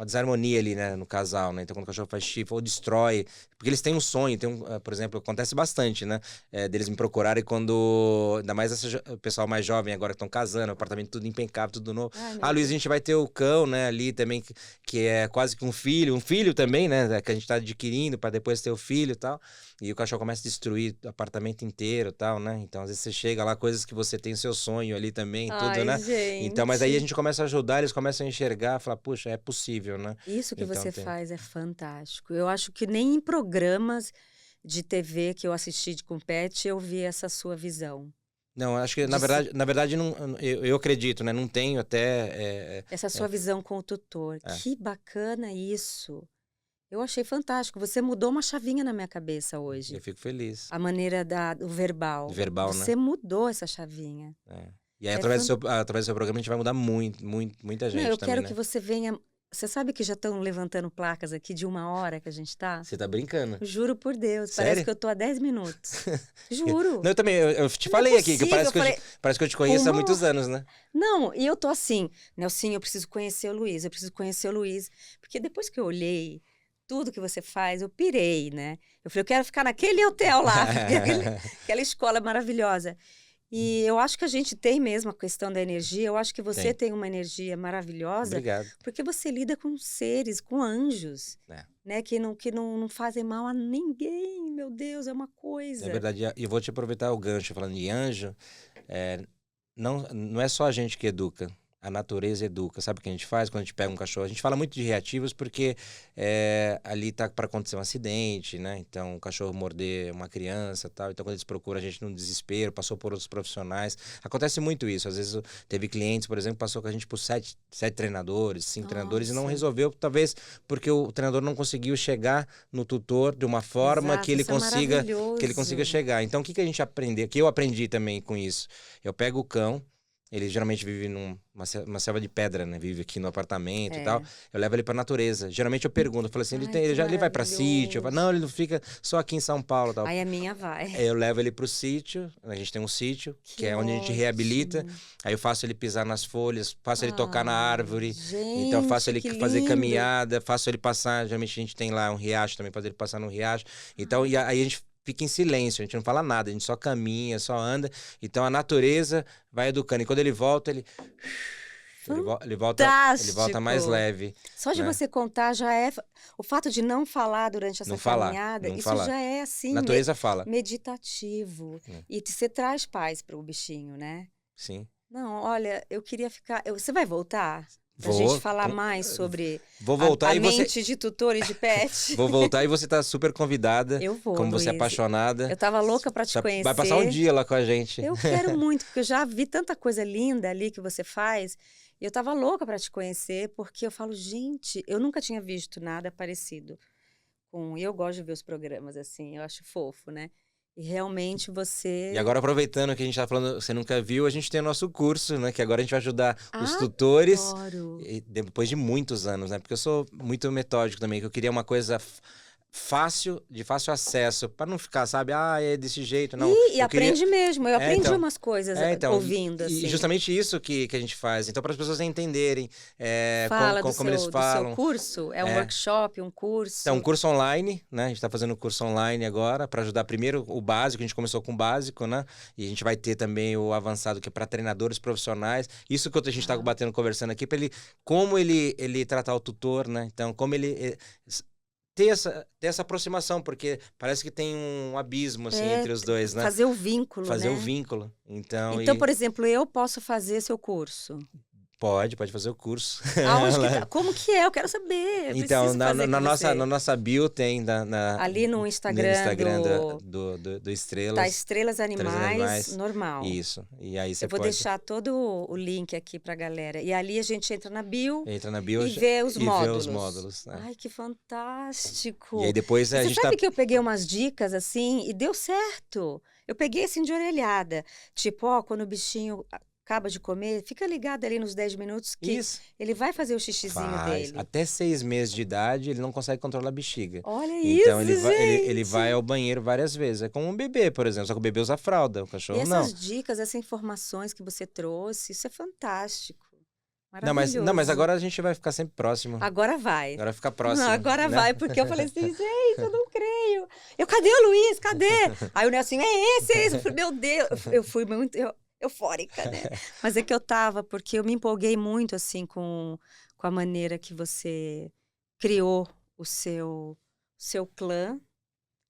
desarmonia ali, né, no casal, né? Então, quando o cachorro faz chifre ou destrói, porque eles têm um sonho, por exemplo, acontece bastante, né? Deles me procurarem quando, ainda mais o pessoal mais jovem agora que estão casando, apartamento tudo impecável, tudo novo. Ai, meu Luiz, a Deus. gente vai ter o cão, né, ali também, que é quase que um filho também, né, que a gente tá adquirindo para depois ter o filho e tal. E o cachorro começa a destruir o apartamento inteiro e tal, né? Então, às vezes você chega lá, coisas que você tem o seu sonho ali também, tudo, Ai, né? Então, mas aí a gente. gente começa a ajudar, eles começam a enxergar, falar, puxa, é possível, né? Isso que Então você tem. faz é fantástico. Eu acho que nem em programas de TV que eu assisti com pet eu vi essa sua visão. Não, acho que De se- na verdade não, eu acredito, né? Não tenho até. Essa É, sua visão com o tutor. é. Que bacana isso. Eu achei fantástico. Você mudou uma chavinha na minha cabeça Eu hoje. fico feliz. A maneira do verbal. Verbal, né? Você mudou essa chavinha. É. E aí, É através do seu programa, a gente vai mudar muita Não, gente eu também, quero que né? você venha. Você sabe que já estão levantando placas aqui de 1 hora que a gente tá? Você tá brincando? Juro por Deus, parece Sério? que eu tô há 10 minutos. Juro. Não, eu também, eu te Não é falei aqui, que possível. Eu falei, parece que eu te conheço há 1 hora. muitos anos, né? Não, e eu tô assim, Nelsinho, eu preciso conhecer o Luiz, eu preciso conhecer o Luiz. Porque depois que eu olhei tudo que você faz, eu pirei, né? Eu falei, eu quero ficar naquele hotel lá, aquela escola maravilhosa. E eu acho que a gente tem mesmo a questão da energia, eu acho que você tem uma energia maravilhosa, Obrigado. porque você lida com seres, com anjos, É. né? Que não fazem mal a ninguém, meu Deus, é uma coisa. É verdade. E eu vou te aproveitar o gancho falando de anjo. Não é só a gente que educa. A natureza educa. Sabe o que a gente faz quando a gente pega um cachorro? A gente fala muito de reativos porque ali tá para acontecer um acidente, né? Então, o cachorro morder uma criança e tal. Então, quando eles procuram a gente no desespero, passou por outros profissionais. Acontece muito isso. Às vezes, teve clientes, por exemplo, passou com a gente por sete treinadores, 5 treinadores e não Nossa. resolveu, talvez porque o treinador não conseguiu chegar no tutor de uma forma Exato, que ele isso é consiga maravilhoso. chegar. Então, o que a gente aprendeu? O que eu aprendi também com isso? Eu pego o cão. Ele geralmente vive numa selva de pedra, né? Vive aqui no apartamento e tal. Eu levo ele pra natureza. Geralmente eu pergunto, eu falo assim, Ai, que ele vai pra sítio? Eu falo, não, maravilhoso. ele não fica só aqui em São Paulo e tal. Aí a minha vai. Aí eu levo ele pro sítio, a gente tem um sítio, que é onde a gente reabilita. ótimo. Aí eu faço ele pisar nas folhas, faço ele tocar na Ai, árvore. Então eu faço gente, ele que fazer lindo. caminhada, faço ele passar, geralmente a gente tem lá um riacho também, fazer ele passar no riacho. Então, e aí a gente fica em silêncio, a gente não fala nada, a gente só caminha, só anda. Então a natureza vai educando. E quando ele volta, ele volta mais Fantástico. leve. Só de né? você contar já é. O fato de não falar durante essa Não falar, caminhada, não isso falar. já é assim, Natureza fala. meditativo. É. E você traz paz para o bichinho, né? Sim. Não, olha, eu queria ficar. Você vai voltar? Pra Vou, gente falar mais sobre vou voltar a e você. mente de tutor e de pet. Vou voltar e você tá super convidada. Eu vou, Como você é Luiz. apaixonada. Eu tava louca para te Vai passar um conhecer. dia lá com a gente. Eu quero muito, porque eu já vi tanta coisa linda ali que você faz. E eu tava louca para te conhecer, porque eu falo, gente, eu nunca tinha visto nada parecido com. E eu gosto de ver os programas assim, eu acho fofo, né? E realmente você. E agora, aproveitando que a gente tá falando, você nunca viu, a gente tem o nosso curso, né? Que agora a gente vai ajudar os tutores. Adoro. Depois de muitos anos, né? Porque eu sou muito metódico também, que eu queria uma coisa de fácil acesso, para não ficar, sabe, é desse jeito, não. E Eu aprende mesmo, eu aprendi então, umas coisas então, ouvindo, assim. E justamente isso que a gente faz. Então, para as pessoas entenderem Fala como eles falam. do seu curso? É um workshop, um curso? Então, um curso online, né? A gente está fazendo um curso online agora para ajudar primeiro o básico. A gente começou com o básico, né? E a gente vai ter também o avançado, que é para treinadores profissionais. Isso que a gente está conversando aqui, para como ele tratar o tutor, né? Então, como ele ter essa aproximação, porque parece que tem um abismo assim entre os dois, né? Fazer o vínculo, Fazer né? o vínculo. Então, por exemplo, eu posso fazer seu curso? Pode fazer o curso. Aonde que tá? Como que é? Eu quero saber. Eu Então, preciso fazer com você. na nossa bio tem ali no Instagram, do Estrelas. Tá, Estrelas Animais, normal. Isso. E aí você Eu vou deixar todo o link aqui pra galera. E ali a gente entra na bio, e vê os módulos. Né? Ai, que fantástico. E aí depois a gente sabe que eu peguei umas dicas assim e deu certo. Eu peguei assim de orelhada. Tipo, quando o bichinho acaba de comer, fica ligado ali nos 10 minutos que ele vai fazer o xixizinho dele. Até 6 meses de idade, ele não consegue controlar a bexiga. Olha então, isso, ele vai ao banheiro várias vezes. É como um bebê, por exemplo. Só que o bebê usa fralda, o cachorro não. E essas dicas, essas informações que você trouxe, isso é fantástico. Maravilhoso. Não, mas agora a gente vai ficar sempre próximo. Agora vai. Agora fica próximo. Não, agora né? vai, porque eu falei assim, gente, eu não creio. Cadê o Luiz? Cadê? Aí o Nelson, é esse. Eu falei, meu Deus. Eu fui muito eufórica, né? Mas é que eu tava, porque eu me empolguei muito, assim, com a maneira que você criou o seu clã,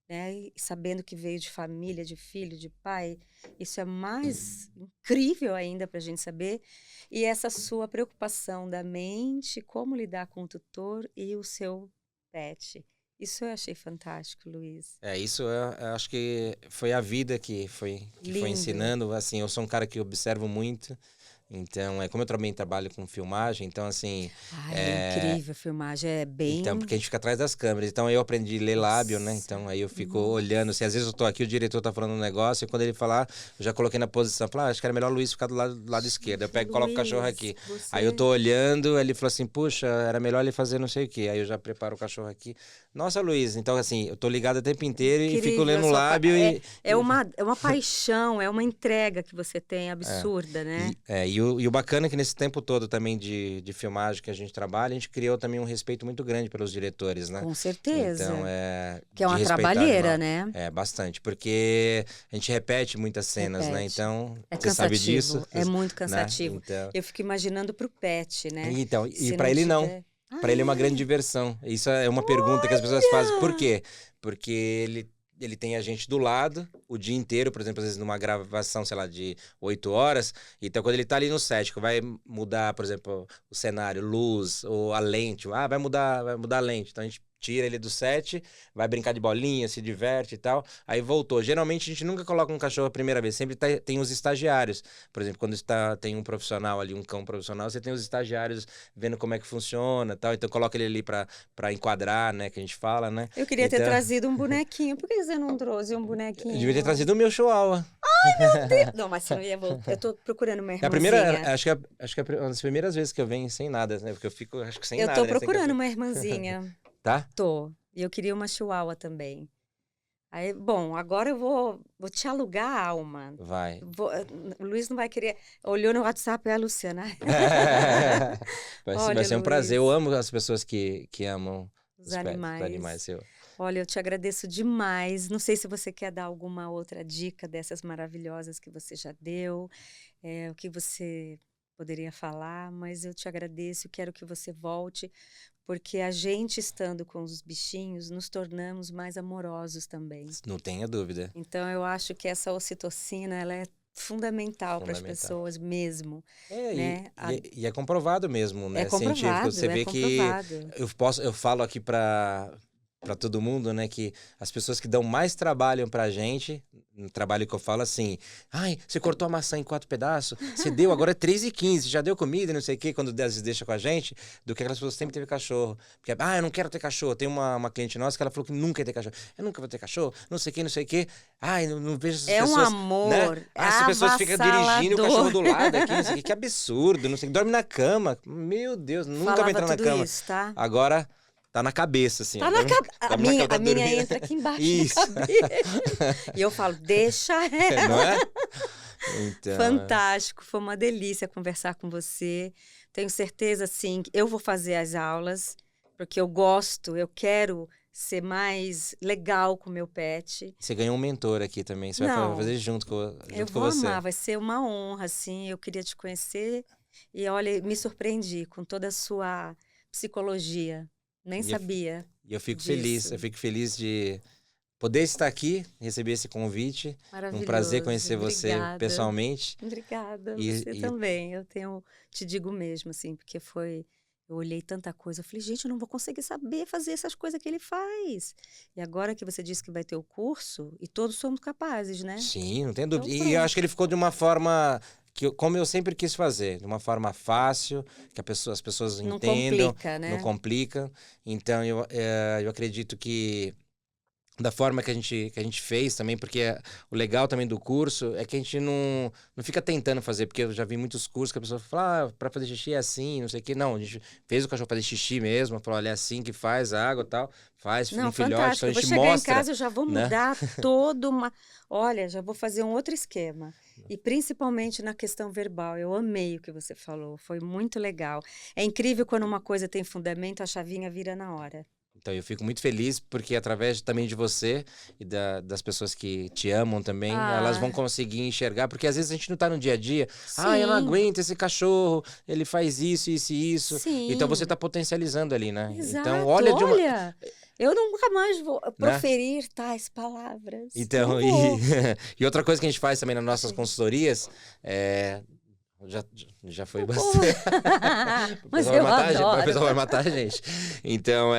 né? E sabendo que veio de família, de filho, de pai. Isso é mais incrível ainda para a gente saber. E essa sua preocupação da mente, como lidar com o tutor e o seu pet. Isso eu achei fantástico, Luiz. Isso eu acho que foi a vida que foi ensinando. Assim, eu sou um cara que observo muito. Então, como eu também trabalho com filmagem, então assim... é incrível a filmagem, é bem... Então, porque a gente fica atrás das câmeras. Então, eu aprendi a ler lábio, né? Então, aí eu fico olhando. Assim, às vezes eu tô aqui, o diretor tá falando um negócio, e quando ele falar, eu já coloquei na posição. Falei, acho que era melhor o Luiz ficar do lado esquerdo. Eu pego e coloco o cachorro aqui. Aí eu tô olhando, ele falou assim, puxa, era melhor ele fazer não sei o quê. Aí eu já preparo o cachorro aqui. Nossa, Luiz, então assim, eu tô ligado o tempo inteiro e fico lendo o lábio é uma paixão, é uma entrega que você tem absurda, né? E o bacana é que nesse tempo todo também de filmagem que a gente trabalha, a gente criou também um respeito muito grande pelos diretores, né? Com certeza. Então, que é uma trabalheira, né? Bastante, porque a gente repete muitas cenas, né? Então, você sabe disso. É muito cansativo. Né? Então... Eu fico imaginando pro pet, né? Então, e para ele não. Para ele é uma grande diversão. Isso é uma pergunta que as pessoas fazem. Por quê? Porque ele tem a gente do lado o dia inteiro, por exemplo, às vezes numa gravação, sei lá, de 8 horas. Então, quando ele tá ali no set, que vai mudar, por exemplo, o cenário, luz ou a lente. Vai mudar a lente. Então, a gente tira ele do set, vai brincar de bolinha, se diverte e tal. Aí voltou. Geralmente, a gente nunca coloca um cachorro a primeira vez. Sempre tem os estagiários. Por exemplo, quando tem um profissional ali, um cão profissional, você tem os estagiários vendo como é que funciona e tal. Então, coloca ele ali pra enquadrar, né? Que a gente fala, né? Eu queria ter trazido um bonequinho. Por que você não trouxe um bonequinho? Eu devia ter trazido o meu chihuahua. Não, mas você não ia voltar. Eu tô procurando uma irmãzinha. É a primeira, acho que é uma das primeiras vezes que eu venho sem nada, né? Porque eu fico, acho que sem nada. Eu tô procurando uma irmãzinha. Tá? Tô. E eu queria uma chihuahua também. Aí, bom, agora eu vou te alugar a alma. Vai. O Luiz não vai querer. Olhou no WhatsApp, é a Luciana. Vai ser um prazer. Eu amo as pessoas que amam os animais. Os animais. Olha, eu te agradeço demais. Não sei se você quer dar alguma outra dica dessas maravilhosas que você já deu, o que você poderia falar, mas eu te agradeço e quero que você volte, porque a gente estando com os bichinhos, nos tornamos mais amorosos também. Não tenha dúvida. Então, eu acho que essa ocitocina, ela é fundamental para as pessoas mesmo. Né? E é comprovado mesmo, né? É comprovado, científico. Você vê que eu falo aqui para todo mundo, né, que as pessoas que dão mais trabalho pra gente, no trabalho que eu falo assim, ai, você cortou a maçã em 4 pedaços, você deu, agora é 3,15, já deu comida, não sei o quê, quando deixa com a gente, do que aquelas pessoas que sempre teve cachorro. Porque, eu não quero ter cachorro. Tem uma cliente nossa que ela falou que nunca ia ter cachorro. Eu nunca vou ter cachorro, não sei o quê. Ai, não vejo essas pessoas... É um amor, né? As pessoas ficam dirigindo o cachorro do lado aqui, não sei o quê, que absurdo, não sei o quê, dorme na cama. Meu Deus, nunca vai entrar na cama. Isso, tá? Agora... Tá na cabeça, assim. Tá na cabeça. A minha entra aqui embaixo Isso. da cabeça. E eu falo, deixa ela. Não é? Então, fantástico, foi uma delícia conversar com você. Tenho certeza, sim, que eu vou fazer as aulas, porque eu quero ser mais legal com o meu pet. Você ganhou um mentor aqui também, você vai fazer junto com você. Eu vou amar, vai ser uma honra, assim, eu queria te conhecer. E olha, me surpreendi com toda a sua psicologia. Nem sabia. E eu fico feliz de poder estar aqui, receber esse convite. Maravilhoso. Um prazer conhecer você pessoalmente. Obrigada, você também. Te digo mesmo, assim, porque eu olhei tanta coisa, eu falei, gente, eu não vou conseguir saber fazer essas coisas que ele faz. E agora que você disse que vai ter o curso, e todos somos capazes, né? Sim, não tem dúvida. Então, e eu acho que ele ficou de uma forma... como eu sempre quis fazer, de uma forma fácil, que as pessoas não entendam, complica, né? não complica. Então, eu acredito que da forma que a gente fez também, porque o legal também do curso é que a gente não fica tentando fazer, porque eu já vi muitos cursos que a pessoa fala, para fazer xixi é assim, não sei o quê. Não, a gente fez o cachorro fazer xixi mesmo, falou, olha, é assim que faz a água e tal, faz um filhote, então a gente mostra. Eu vou chegar em casa, eu já vou mudar toda uma... Olha, já vou fazer um outro esquema. E principalmente na questão verbal, eu amei o que você falou, foi muito legal. É incrível quando uma coisa tem fundamento, a chavinha vira na hora. Então, eu fico muito feliz porque através também de você e das pessoas que te amam também, elas vão conseguir enxergar, porque às vezes a gente não tá no dia a dia. Sim. Eu não aguento esse cachorro, ele faz isso, isso e isso. Sim. Então, você tá potencializando ali, né? Exato. Então, olha, eu nunca mais vou proferir tais palavras. Então, e outra coisa que a gente faz também nas nossas consultorias já foi bastante. Mas eu adoro. O pessoal vai matar a gente. Então,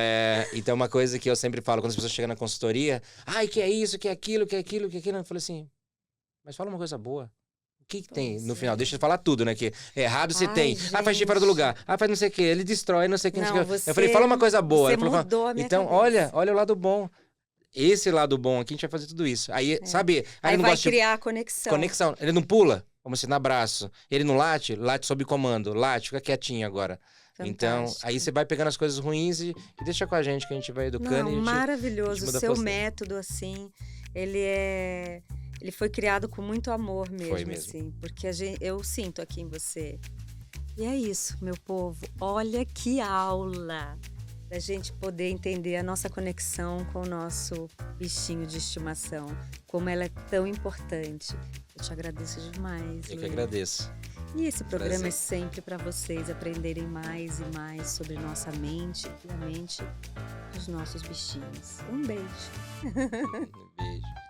uma coisa que eu sempre falo, quando as pessoas chegam na consultoria, que é isso, que é aquilo, que é aquilo, que é aquilo. Eu falo assim, mas fala uma coisa boa. O que tem no final? Deixa eu falar tudo, né? Que errado você tem. Gente. Faz xixi fora do lugar. Faz não sei o quê. Ele destrói, não sei o que. Não, eu falei, fala uma coisa boa. Você Ele falou, mudou a minha então, cabeça. olha o lado bom. Esse lado bom aqui, a gente vai fazer tudo isso. Aí, sabe? Aí não vai gosta criar a conexão. Conexão. Ele não pula, vamos ensinar abraço. Ele não late sob comando. Late, fica quietinho agora. Fantástico. Então, aí você vai pegando as coisas ruins e deixa com a gente, que a gente vai educando. Não, maravilhoso. O seu método, assim, ele foi criado com muito amor mesmo, Foi mesmo. assim. Porque eu sinto aqui em você. E é isso, meu povo. Olha que aula! Da gente poder entender a nossa conexão com o nosso bichinho de estimação. Como ela é tão importante. Eu te agradeço demais. Eu que agradeço. E esse programa é sempre para vocês aprenderem mais e mais sobre nossa mente e a mente os nossos bichinhos. Um beijo. Beijo.